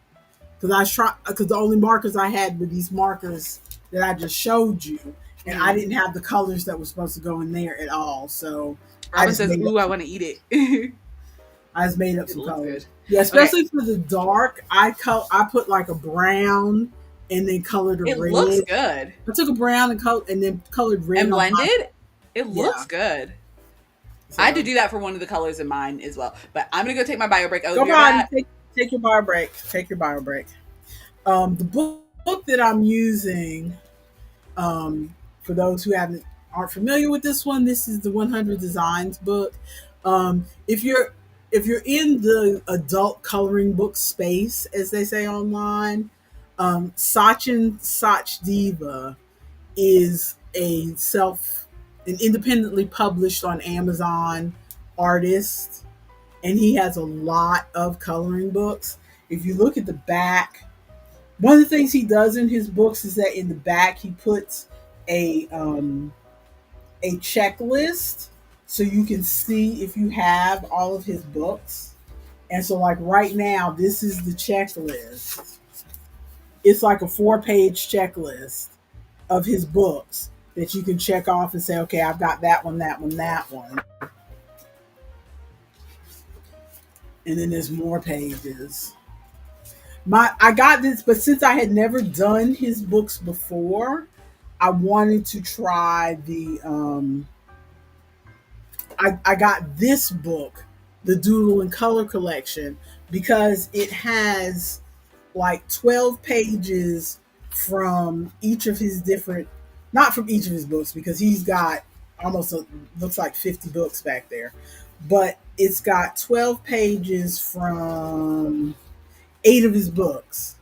Because the only markers I had were these markers that I just showed you. And I didn't have the colors that were supposed to go in there at all. So Robin says, ooh, I want to eat it. I just made up some colors. Good. Yeah, especially for the dark, I put like a brown and then colored a red. It looks good. I took a brown and then colored red. And blended? It looks good. So, I had to do that for one of the colors in mine as well. But I'm going to go take my bio break. Go on, take your bio break. Take your bio break. The book that I'm using, for those who aren't familiar with this one, this is the 100 Designs book. If you're in the adult coloring book space, as they say online, Sachin Sachdeva is an independently published on Amazon artist, and he has a lot of coloring books. If you look at the back, one of the things he does in his books is that in the back he puts a a checklist so you can see if you have all of his books. And so, like right now, this is the checklist. It's like a 4-page checklist of his books that you can check off and say, okay, I've got that one, that one, that one. And then there's more pages. I got this, but since I had never done his books before, I wanted to try the I got this book, the Doodle and Color Collection, because it has like 12 pages from each of his different, not from each of his books, because he's got almost looks like 50 books back there, but it's got 12 pages from 8 of his books.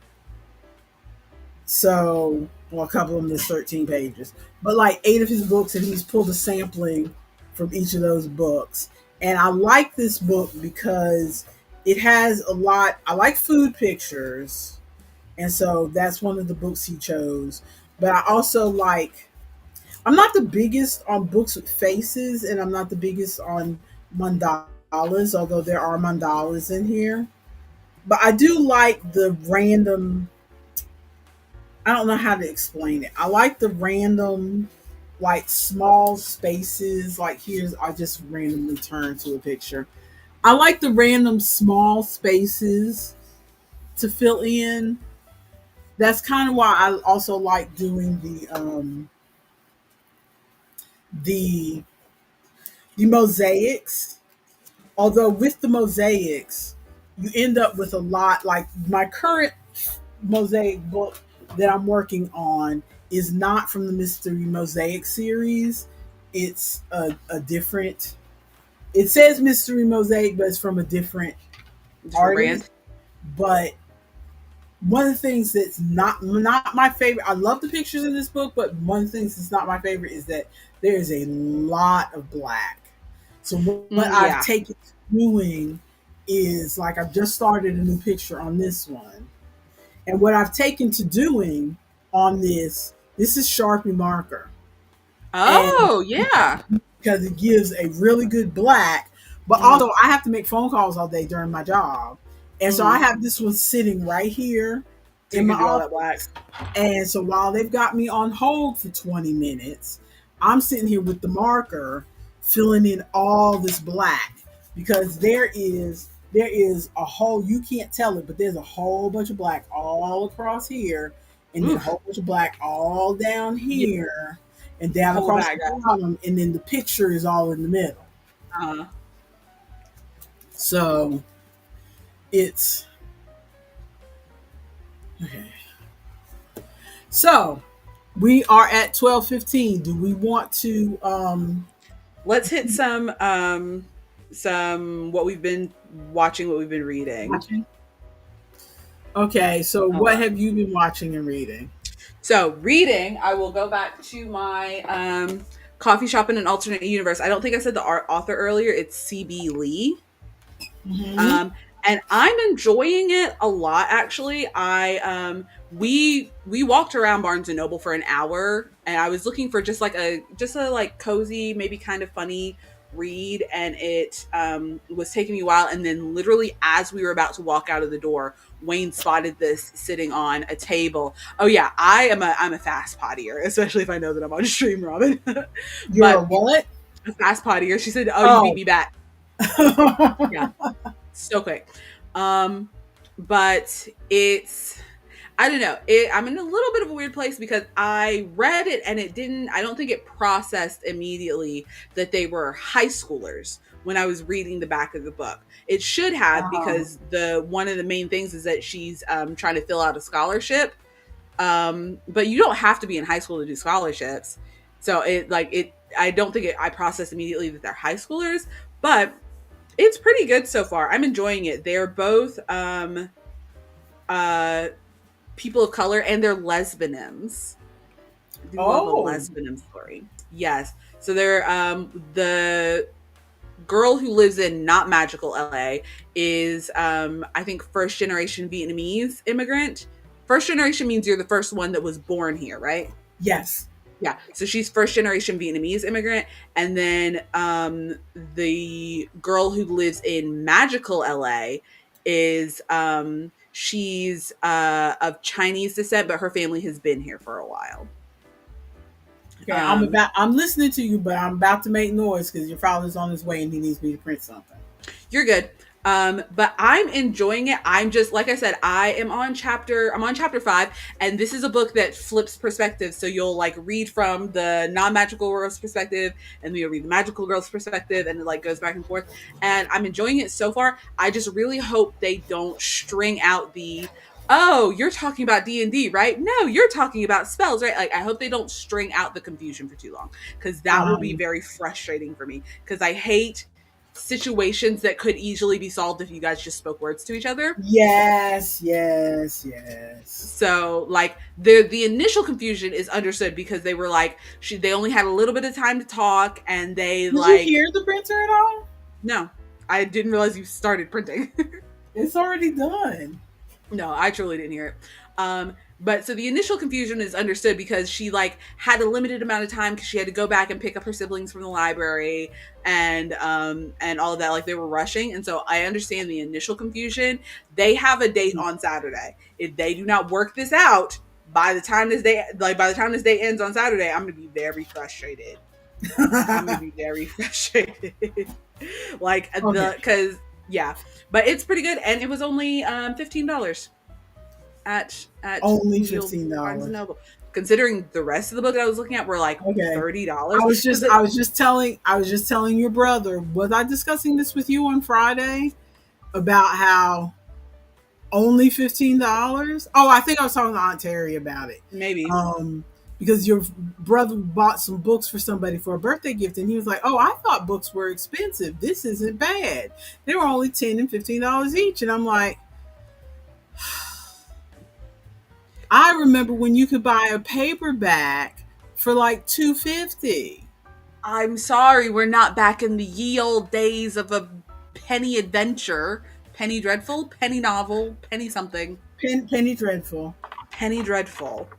So, well, a couple of them is 13 pages, but like 8 of his books, and he's pulled a sampling from each of those books. And I like this book because it has a lot. I like food pictures, and so that's one of the books he chose. But I also like, I'm not the biggest on books with faces, and I'm not the biggest on mandalas, although there are mandalas in here. But I do like the random, I don't know how to explain it. I like the random, like small spaces. Like here's, I just randomly turned to a picture. I like the random small spaces to fill in. That's kind of why I also like doing the the mosaics. Although with the mosaics, you end up with a lot. Like my current mosaic book that I'm working on is not from the Mystery Mosaic series. It's a different. It says Mystery Mosaic, but it's from a different Brand. artist. But one of the things that's not my favorite, I love the pictures in this book, but one of the things that's not my favorite is that there is a lot of black. So what I've taken to doing is, like, I've just started a new picture on this one. And what I've taken to doing on this is Sharpie marker. Oh, And yeah. because it gives a really good black, but also I have to make phone calls all day during my job. And so I have this one sitting right here in my office. And so while they've got me on hold for 20 minutes, I'm sitting here with the marker filling in all this black, because there is a whole, you can't tell it, but there's a whole bunch of black all across here, and then a whole bunch of black all down here, and down across the bottom, and then the picture is all in the middle. So it's okay. So we are at 12:15. Do we want to let's hit some what we've been watching, what we've been reading. Okay, so what have you been watching and reading? So reading, I will go back to my Coffee Shop in an Alternate Universe. I don't think I said the author earlier. It's C.B. Lee. Mm-hmm. And I'm enjoying it a lot, actually. We walked around Barnes and Noble for an hour, and I was looking for just a like cozy, maybe kind of funny read, and it was taking me a while. And then literally as we were about to walk out of the door, Wayne spotted this sitting on a table. Oh yeah, I'm a fast pottier, especially if I know that I'm on stream, Robin. You're a what? A fast pottier. She said, "Oh, you beat me back." Yeah. So quick. But it's, I don't know. I'm in a little bit of a weird place because I read it and I don't think it processed immediately that they were high schoolers when I was reading the back of the book. It should have, because one of the main things is that she's trying to fill out a scholarship. But you don't have to be in high school to do scholarships. So I don't think I processed immediately that they're high schoolers, but it's pretty good so far. I'm enjoying it. They're both people of color, and they're lesbians. I love a lesbian story. Yes. So they're the girl who lives in not magical LA is I think first generation Vietnamese immigrant. First generation means you're the first one that was born here, right? Yes. Yeah, so she's first generation Vietnamese immigrant, and then the girl who lives in magical LA is she's of Chinese descent, but her family has been here for a while. Okay, Um, I'm listening to you, but I'm about to make noise because your father's on his way and he needs me to print something. You're good. But I'm enjoying it. I'm just like I said, I'm on chapter 5, and this is a book that flips perspectives. So you'll like read from the non-magical girl's perspective, and then you'll read the magical girl's perspective, and it like goes back and forth. And I'm enjoying it so far. I just really hope they don't string out the oh, you're talking about D&D, right? No, you're talking about spells, right? Like I hope they don't string out the confusion for too long, because that will be Um, very frustrating for me, because I hate situations that could easily be solved if you guys just spoke words to each other. yes, yes, yes. So like the initial confusion is understood because they were like they only had a little bit of time to talk, and they Did you like hear the printer at all? no, I didn't realize you started printing. It's already done. No, I truly didn't hear it. But so the initial confusion is understood because she like had a limited amount of time because she had to go back and pick up her siblings from the library, and all of that. Like they were rushing, and so I understand the initial confusion. They have a date on Saturday. If they do not work this out by the time this day ends on Saturday, I'm gonna be very frustrated. I'm gonna be very frustrated. Like Okay, because yeah, but it's pretty good, and it was only $15 at only Neil Barnes and $15. Noble. Considering the rest of the book that I was looking at were like Okay. $30, because I was just telling your brother, was I discussing this with you on Friday about how only $15? Oh, I think I was talking to Aunt Terry about it. maybe Um, because your brother bought some books for somebody for a birthday gift, and he was like, "Oh, I thought books were expensive. This isn't bad. They were only $10 and $15 each." And I'm like, I remember when you could buy a paperback for like $2.50. I'm sorry we're not back in the ye old days of a penny adventure, penny dreadful, penny novel, penny something, Penny Dreadful. penny dreadful.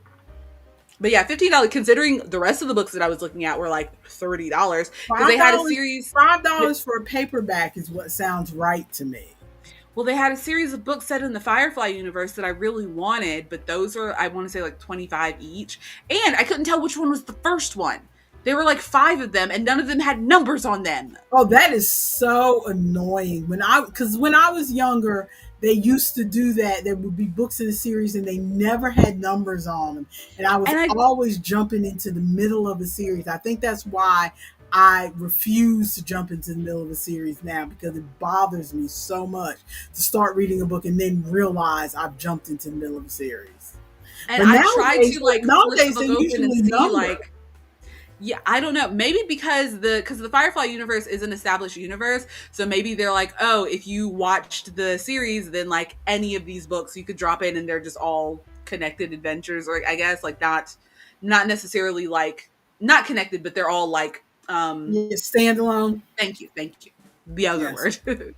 But yeah, $15. Considering the rest of the books that I was looking at were like $30 because Five they had a dollars. series. $5 for a paperback is what sounds right to me. Well, they had a series of books set in the Firefly universe that I really wanted, but those are, I want to say, like 25 each. And I couldn't tell which one was the first one. There were like 5 of them, and none of them had numbers on them. Oh, that is so annoying. Because when I was younger, they used to do that. There would be books in the series and they never had numbers on them. And I was And I, always jumping into the middle of a series. I think that's why I refuse to jump into the middle of a series now, because it bothers me so much to start reading a book and then realize I've jumped into the middle of a series. and But I tried to like flip the nowadays they book open and usually see number. like, yeah, I don't know. Maybe because the Firefly universe is an established universe, so maybe they're like, oh, if you watched the series, then like any of these books you could drop in, and they're just all connected adventures, or I guess like not necessarily like not connected, but they're all like Yeah, standalone. thank you, the other Yes. word.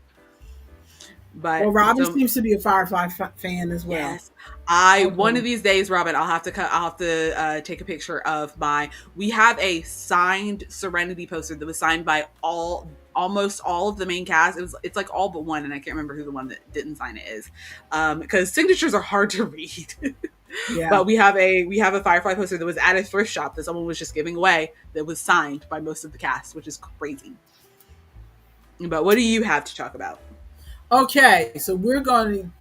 Well, But Robin so seems to be a Firefly fan as well. yes. I one of Okay. these days, Robin, I'll have to take a picture of my. We have a signed Serenity poster that was signed by almost all of the main cast. It's like all but one, and I can't remember who the one that didn't sign it is, because signatures are hard to read. Yeah. But we have a Firefly poster that was at a thrift shop that someone was just giving away that was signed by most of the cast, which is crazy. But what do you have to talk about? Okay, so we're gonna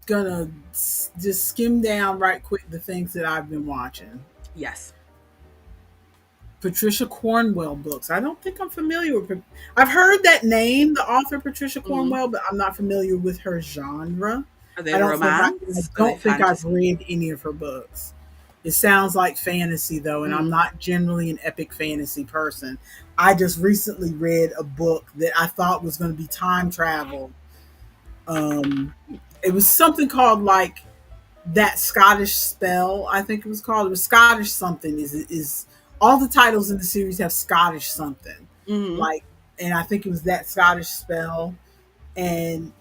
just skim down right quick the things that I've been watching. Yes. Patricia Cornwell books. I don't think I'm familiar with. I've heard that name, the author Patricia Mm-hmm. Cornwell, but I'm not familiar with her genre. Are they I romance? Are they don't think I've fantasy? read any of her books. It sounds like fantasy though, and I'm Mm-hmm. not generally an epic fantasy person. I just recently read a book that I thought was going to be time travel. Um, it was something called like that Scottish spell. I think it was called. It was Scottish something. Is all the titles in the series have Scottish something Mm-hmm. like, and I think it was that Scottish spell. And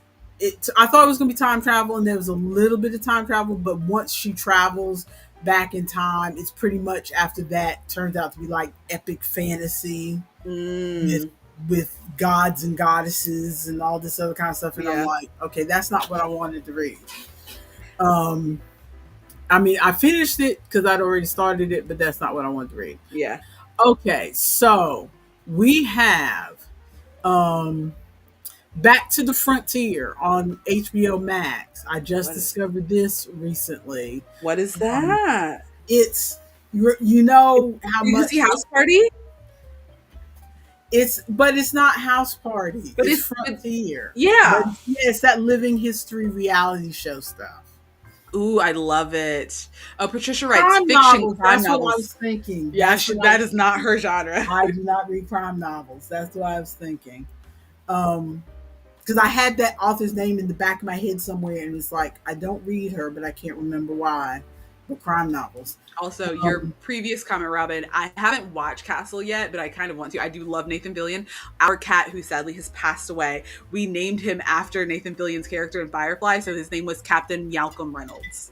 I thought it was going to be time travel, and there was a little bit of time travel, but once she travels back in time. It's pretty much after that turns out to be like epic fantasy with Mm, with gods and goddesses and all this other kind of stuff. And I'm yeah. like, okay, that's not what I wanted to read. Um, I mean, I finished it because I'd already started it, but that's not what I wanted to read. Yeah. Okay, so we have um, Back to the Frontier on HBO Max. I just What is, discovered this recently. what is Um, that? it's you know how Did you much see House Party? but it's not House Party. But It's but Frontier. But yeah. yeah, it's that living history reality show stuff. Ooh, I love it. Oh, Patricia writes Crime fiction, novels. crime That's what I was novels. thinking. Yeah, That's what I that was is not thinking. her genre. I do not read crime novels. That's what I was thinking. Because I had that author's name in the back of my head somewhere, and it's like I don't read her, but I can't remember why. But crime novels. Also, your Um, previous comment, Robin, I haven't watched Castle yet, but I kind of want to. I do love Nathan Fillion. Our cat, who sadly has passed away, we named him after Nathan Fillion's character in Firefly, so his name was Captain Malcolm Reynolds.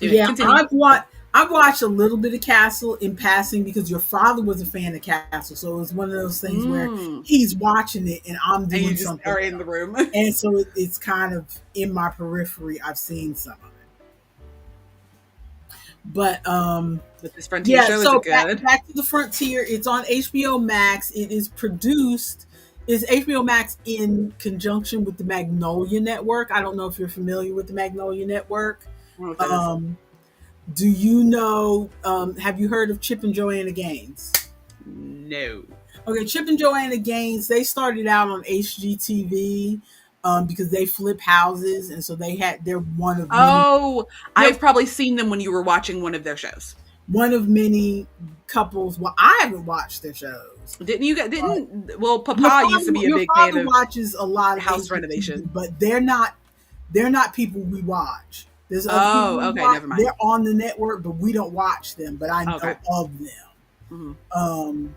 Anyway, yeah, continue. I've watched a little bit of Castle in passing because your father was a fan of Castle, so it was one of those things where Mm. he's watching it and I'm And doing you just something are in else. the room. And so it's kind of in my periphery. I've seen some of it. But But this Frontier yeah, show, is so it good? back to the Frontier. It's on HBO Max. It is produced. Is HBO Max in conjunction with the Magnolia Network? I don't know if you're familiar with the Magnolia Network. I don't know what that is. Um, do you know? Have you heard of Chip and Joanna Gaines? No. Okay, Chip and Joanna Gaines. They started out on HGTV because they flip houses, and so they're one of many. Oh, They're I've probably seen them when you were watching one of their shows. one of many couples. Well, I haven't watched their shows. Didn't you get? Didn't well, Your Papa used to be a your big father fan of watches a lot of house HGTV, renovation. but they're not people we watch. There's other people Oh, we okay, watch. never mind. They're on the network, but we don't watch them. But I know Okay. of them. Mhm.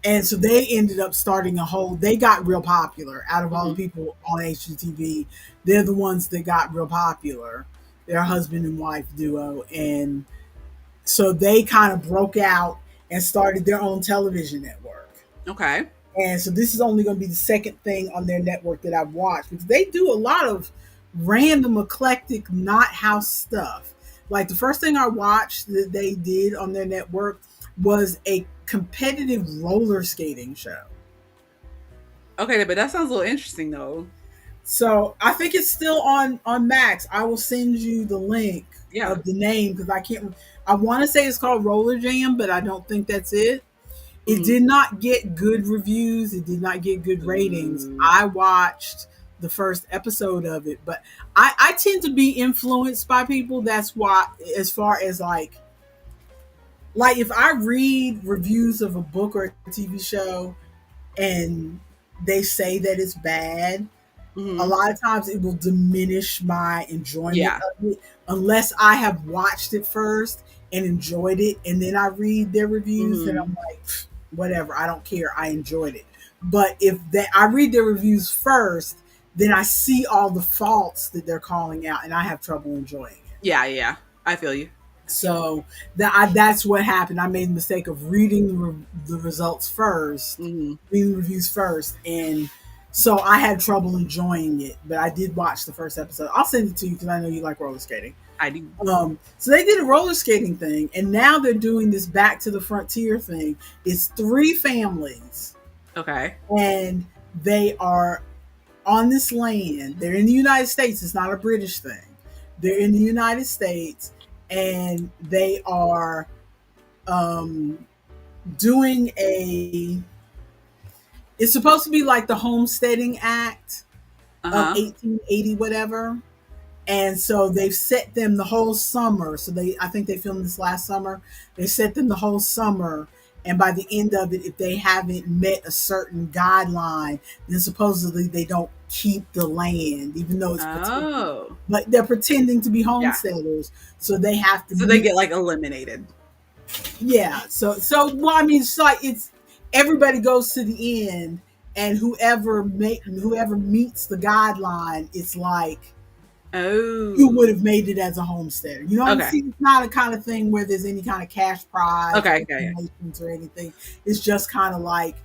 And so they ended up starting they got real popular out of all the Mhm. people on HGTV. They're the ones that got real popular. They're a husband and wife duo. And so they kind of broke out and started their own television network. Okay. And so this is only going to be the second thing on their network that I've watched because they do a lot of random, eclectic, not house stuff. Like the first thing I watched that they did on their network was a competitive roller skating show. Okay, but that sounds a little interesting though. So I think it's still on Max. I will send you the link Yeah. of the name because I can't. I want to say it's called Roller Jam, but I don't think that's it. It Mhm. did not get good reviews. It did not get good ratings. Mm. I watched the first episode of it, but I tend to be influenced by people. That's why, as far as like if I read reviews of a book or a TV show and they say that it's bad, a Mhm. lot of times it will diminish my enjoyment Yeah. of it unless I have watched it first and enjoyed it and then I read their reviews and Mhm. I'm like, whatever, I don't care, I enjoyed it. But if I read their reviews first, then I see all the faults that they're calling out and I have trouble enjoying it. Yeah. I feel you. So that's what happened. I made the mistake of reading the results first, Mhm. reading reviews first, and so I had trouble enjoying it. But I did watch the first episode. I'll send it to you because I know you like roller skating. I do. So they did a roller skating thing, and now they're doing this Back to the Frontier thing. It's 3 families, Okay. and they are on this land. They're in the United States. It's not a British thing. They're in the United States, and they are doing it's supposed to be like the Homesteading Act of Uh-huh. 1880 whatever, and so they've set them the whole summer. So I think they filmed this last summer. They set them the whole summer, and by the end of it, if they haven't met a certain guideline, then supposedly they don't keep the land, even though it's Oh. but they're pretending to be homesteaders, so they have to So they get like eliminated. yeah. So well, I mean, it's like it's everybody goes to the end, and whoever meets the guideline, it's like you Oh. would have made it as a homesteader. You know what I'm Okay. saying? It's not a kind of thing where there's any kind of cash prize Okay. or Okay. donations or anything. It's just kind of like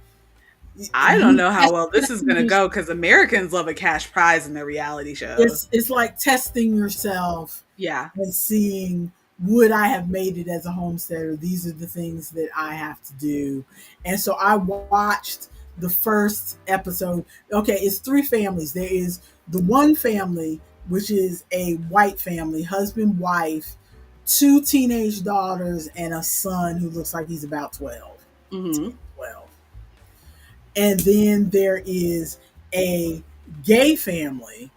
I don't you know how well this is testing gonna go because Americans love a cash prize in their reality shows. it's like testing yourself Yeah. and seeing, would I have made it as a homesteader? These are the things that I have to do. And so I watched the first episode. Okay, it's three families. There is the one family, which is a white family, husband, wife, two teenage daughters, and a son who looks like he's about 12. Mm-hmm. 12. And then there is a gay family,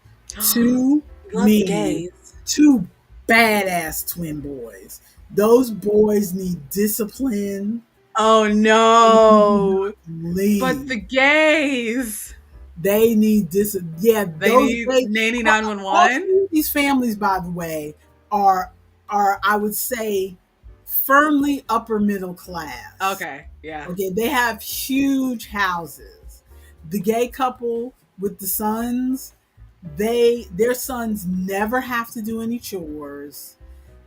two Love the men, gays. two badass twin boys. Those boys need discipline. Oh They do no! not But the leave. gays, They need discipline. Yeah, they need nanny 911. all these families, by the way, are I would say firmly upper middle class. Okay, yeah. Okay, they have huge houses. The gay couple with the sons, their sons never have to do any chores.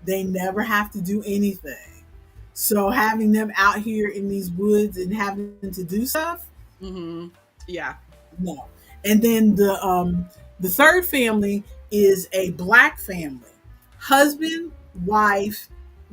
They never have to do anything. So having them out here in these woods and having to do stuff, Mm-hmm. Yeah. no. And then the third family is a black family. Husband, wife,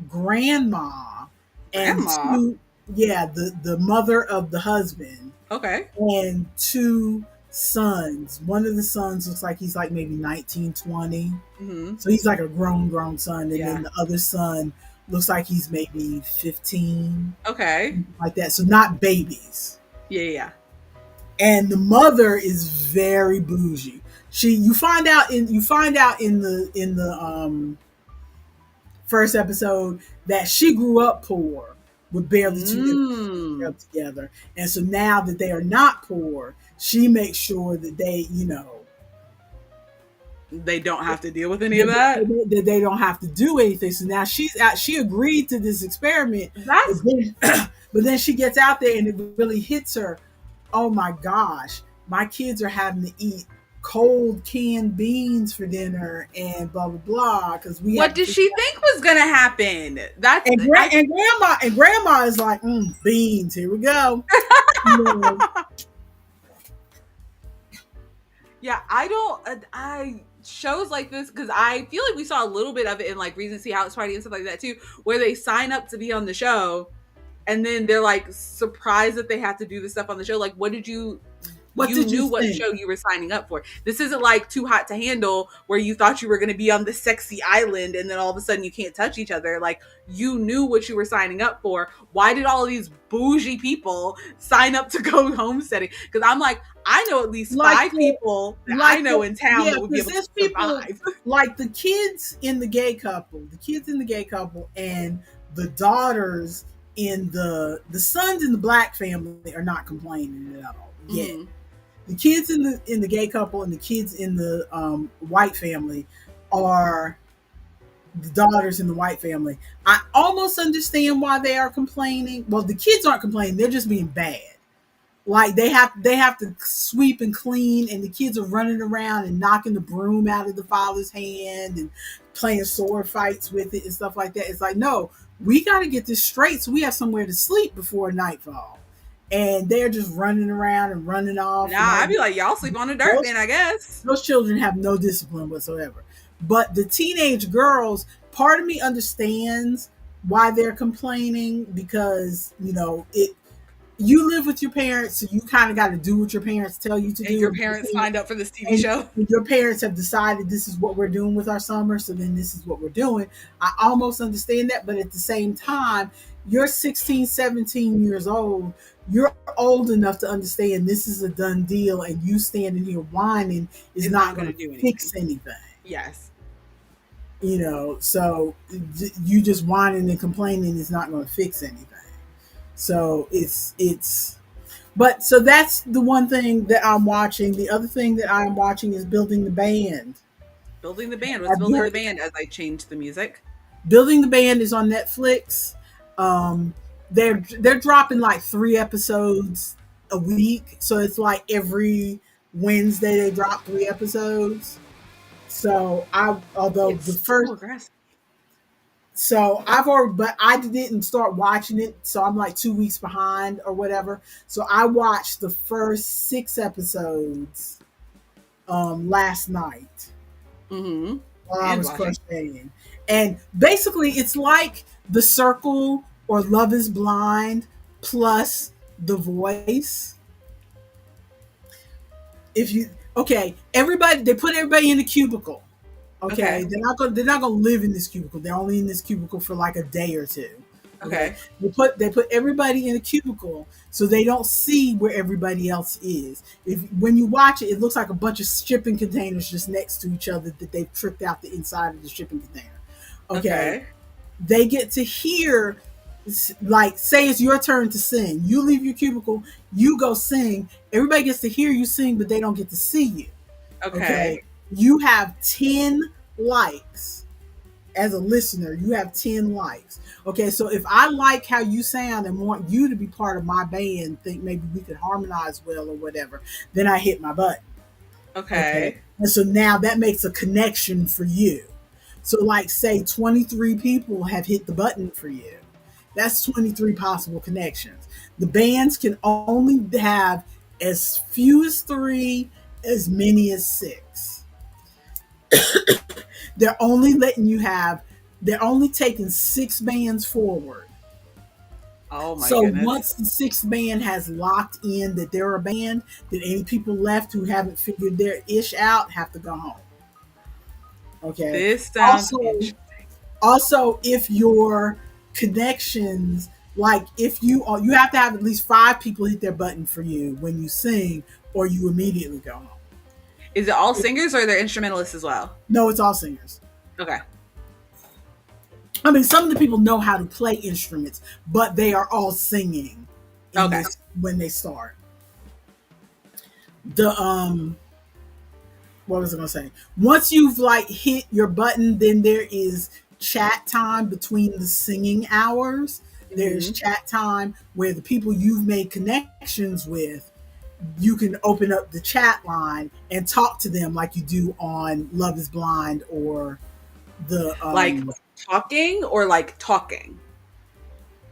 grandma, and Grandma. two, yeah, the mother of the husband Okay. and two sons. One of the sons looks like he's like maybe 19, 20. Mm-hmm. So he's like a grown son. And Yeah. then the other son looks like he's maybe 15, Okay. like that. So not babies. Yeah. Yeah. And the mother is very bougie. You find out in the first episode that she grew up poor with barely two incomes together. And so now that they are not poor, she makes sure that They don't have to deal with any of that. that they don't have to do anything. So now she's out. She agreed to this experiment, That's but then she gets out there and it really hits her. Oh my gosh, my kids are having to eat cold canned beans for dinner and blah blah blah because we. what did she think was gonna happen? That's And grandma is like, beans. Here we go. You know, Yeah, I don't. I shows like this because I feel like we saw a little bit of it in like Regency House Party and stuff like that too, where they sign up to be on the show, and then they're like surprised that they have to do this stuff on the show. Like, what did you? What You did knew you what think? show you were signing up for. This isn't like Too Hot to Handle where you thought you were going to be on the sexy island and then all of a sudden you can't touch each other. Like, you knew what you were signing up for. Why did all of these bougie people sign up to go homesteading? Because I'm like, I know at least five people that I know in town that would be able to survive. Like the kids in the gay couple, and the daughters in the sons in the black family are not complaining at all yet. Mhm. The kids in the gay couple and the kids in the white family are the daughters in the white family. I almost understand why they are complaining. Well, the kids aren't complaining; they're just being bad. Like they have to sweep and clean, and the kids are running around and knocking the broom out of the father's hand and playing sword fights with it and stuff like that. It's like, no, we got to get this straight so we have somewhere to sleep before nightfall. And they're just running around and running off. Nah, I'd be like, y'all sleep on the dirt then, I guess. Those children have no discipline whatsoever. But the teenage girls, part of me understands why they're complaining because, you live with your parents, so you kind of got to do what your parents tell you to do. And your parents signed up for this TV show. And your parents have decided this is what we're doing with our summer, so then this is what we're doing. I almost understand that, but at the same time, you're 16, 17 years old. You're old enough to understand this is a done deal, and you standing here whining is It's not not going gonna do to fix anything. Yes. So you just whining and complaining is not going to fix anything. So but so that's the one thing that I'm watching. The other thing that I'm watching is Building the Band. Building the Band. What's Have you Building the heard- Band as I change the music? Building the Band is on Netflix. They're dropping like 3 episodes a week, so it's like every Wednesday they drop 3 episodes. So although the It's so first, aggressive. so I've already, but I didn't start watching it, so I'm like 2 weeks behind or whatever. So I watched the first 6 episodes last night Mm-hmm. while I And was watching. crocheting, and basically it's like The Circle or Love Is Blind plus The Voice. If you okay, everybody they put everybody in a cubicle. Okay, Okay. they're not gonna live in this cubicle. They're only in this cubicle for like a day or two. Okay, Okay. they put everybody in a cubicle so they don't see where everybody else is. If when you watch it, it looks like a bunch of shipping containers just next to each other that they've tricked out the inside of the shipping container. Okay, Okay. they get to hear, like, say it's your turn to sing. You leave your cubicle, you go sing. Everybody gets to hear you sing, but they don't get to see you. Okay, Okay. you have 10 likes as a listener. You have 10 likes. Okay, so if I like how you sound and want you to be part of my band, think maybe we could harmonize well or whatever, then I hit my button. Okay, Okay. and so now that makes a connection for you. So, like, say 23 people have hit the button for you. That's 23 possible connections. The bands can only have as few as three, as many as six. They're only letting you have, they're only taking six bands forward. Oh my So goodness. once the sixth band has locked in that they're a band, then any people left who haven't figured their ish out have to go home. Okay. This sounds Also, interesting. also if your connections, like if you have to have at least five people hit their button for you when you sing, or you immediately go home. Is it all singers or are there instrumentalists as well? No, it's all singers. Okay. I mean, some of the people know how to play instruments, but they are all singing in Okay. this when they start. The what was I gonna say? Once you've like hit your button, then there is chat time between the singing hours. There's Mm-hmm. chat time where the people you've made connections with, you can open up the chat line and talk to them like you do on Love Is Blind or the Like talking or like talking?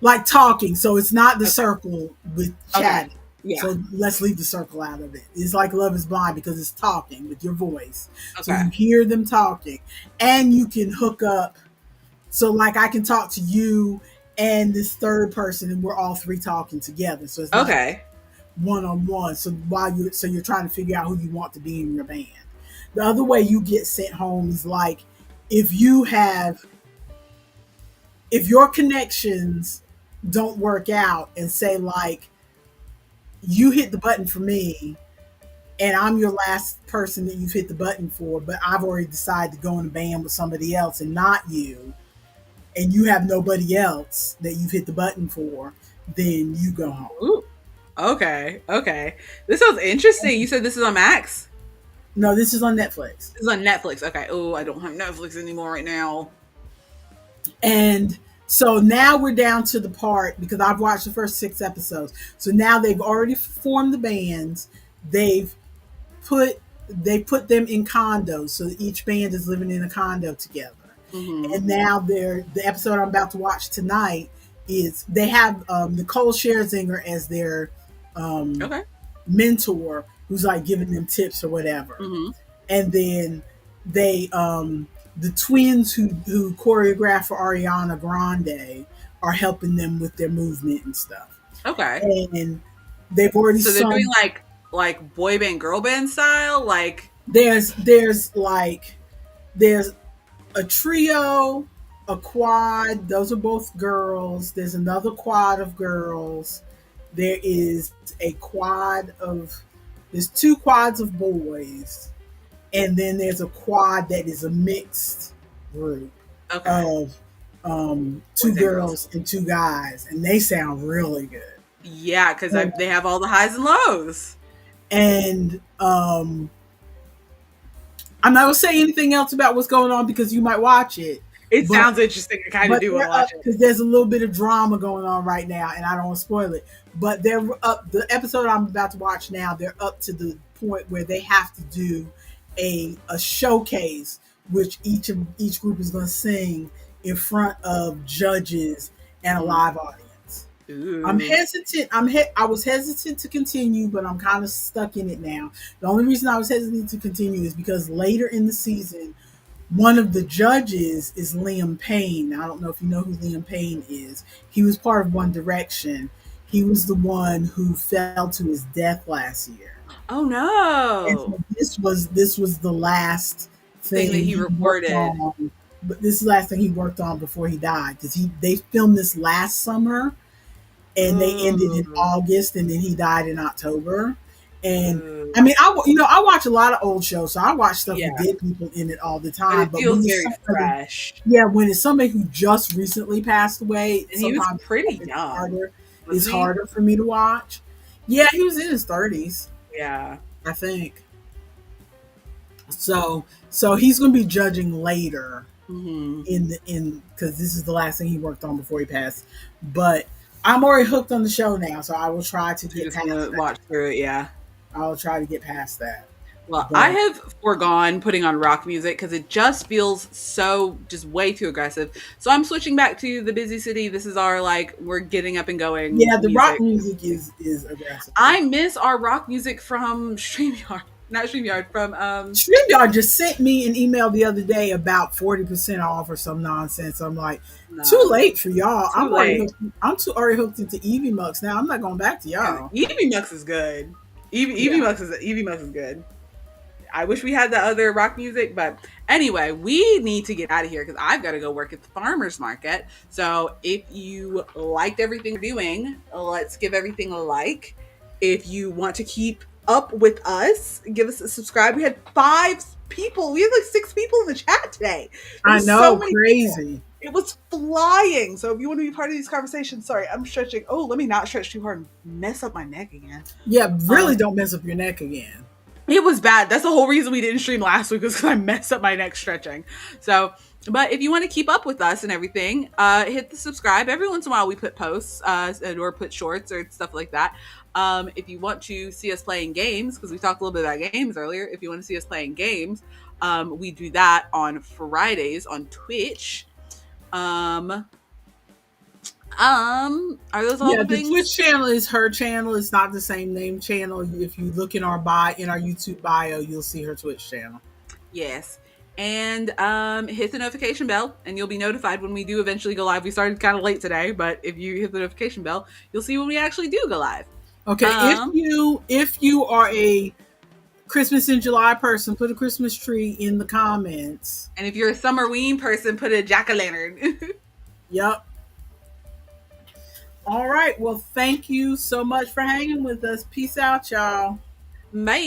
like talking. So it's not the Okay. circle with Okay. chatting. Yeah. So let's leave the circle out of it. It's like Love Is Blind because it's talking with your voice. So Okay. you hear them talking, and you can hook up. So like I can talk to you and this third person, and we're all three talking together. So it's not Okay. one on one. So you're trying to figure out who you want to be in your band. The other way you get sent home is like if you have if your connections don't work out, and say like you hit the button for me and I'm your last person that you've hit the button for, but I've already decided to go in a band with somebody else and not you, and you have nobody else that you've hit the button for, then you go home. Ooh. Okay. Okay. This sounds interesting. You said this is on Max? No, this is on Netflix. This is on Netflix. Okay. Oh, I don't have Netflix anymore right now. And so now we're down to the part, because I've watched the first 6 episodes. So now they've already formed the bands. They've put them in condos, so each band is living in a condo together. Mm-hmm. And now the episode I'm about to watch tonight is they have Nicole Scherzinger as their Okay. mentor, who's like giving them tips or whatever. Mm-hmm. And then they the twins who choreograph for Ariana Grande are helping them with their movement and stuff. Okay. And they've already So they're sung. doing like boy band, girl band style, like There's a trio, a quad. Those are both girls. There's another quad of girls. There is a quad of. There's two quads of boys, and then there's a quad that is a mixed group okay. of two Boys and girls and two guys, and they sound really good. Yeah, because they have all the highs and lows. And I'm not gonna say anything else about what's going on because you might watch it. It But- sounds interesting. I kind of do want to watch it. because there's a little bit of drama going on right now, and I don't want to spoil it. But they're up. The episode I'm about to watch now, they're up to the point where they have to do a showcase, which each group is going to sing in front of judges and a live audience. I'm Ooh. hesitant. I was hesitant to continue, but I'm kind of stuck in it now. The only reason I was hesitant to continue is because later in the season, one of the judges is Liam Payne. Now, I don't know if you know who Liam Payne is. He was part of One Direction. He was the one who fell to his death last year. Oh And no. so this was the last Thing that thing he he worked recorded. on. But this is the last thing he worked on before he died, because they filmed this last summer and they ended in Ooh. August, and then he died in October. And Ooh. I mean, I watch a lot of old shows, so I watch stuff with Yeah. dead people in it all the But time. it But when feels it's very fresh. when it's somebody who just recently passed away, And he was sometimes pretty it's young, harder. It's wasn't he? harder for me to watch. Yeah, he was in his 30s, Yeah. I think. So he's going to be judging later Mm-hmm. in because this is the last thing he worked on before he passed. But I'm already hooked on the show now, so I will try to So you're get just gonna past that. watch through it, yeah. I will try to get past that. Well, I But have foregone putting on rock music because it just feels so just way too aggressive. So I'm switching back to the Busy City. This is our like we're getting up and going yeah, the rock music. music is aggressive. I miss our rock music from StreamYard, not StreamYard, from StreamYard just sent me an email the other day about 40% off or some nonsense. I'm like, too no, late for y'all. too late. I'm too already hooked into Evie Mux now. I'm not going back to And y'all. Evie Mux is good. Yeah. Evie Mux is good. I wish we had the other rock music, but anyway, we need to get out of here because I've got to go work at the farmer's market. So if you liked everything we're doing, let's give everything a like. If you want to keep up with us, give us a subscribe. We had 5 people. We had like 6 people in the chat today. It I was so know, many people. crazy. It was flying. So if you want to be part of these conversations, sorry, I'm stretching. Oh, let me not stretch too hard and mess up my neck again. Yeah, really don't mess up your neck again. It was bad. That's the whole reason we didn't stream last week was because I messed up my neck stretching. So, but if you want to keep up with us and everything, hit the subscribe. Every once in a while we put posts or put shorts or stuff like that. If you want to see us playing games, because we talked a little bit about games earlier, if you want to see us playing games, we do that on Fridays on Twitch. Are those all Yeah, the the things? Twitch channel is her channel. It's not the same name channel. If you look in our YouTube bio, you'll see her Twitch channel. Yes. And hit the notification bell and you'll be notified when we do eventually go live. We started kind of late today, but if you hit the notification bell, you'll see when we actually do go live. Okay, if you are a Christmas in July person, put a Christmas tree in the comments. And if you're a Summerween person, put a jack-o'-lantern. Yep. All right. Well, thank you so much for hanging with us. Peace out, y'all. Bye.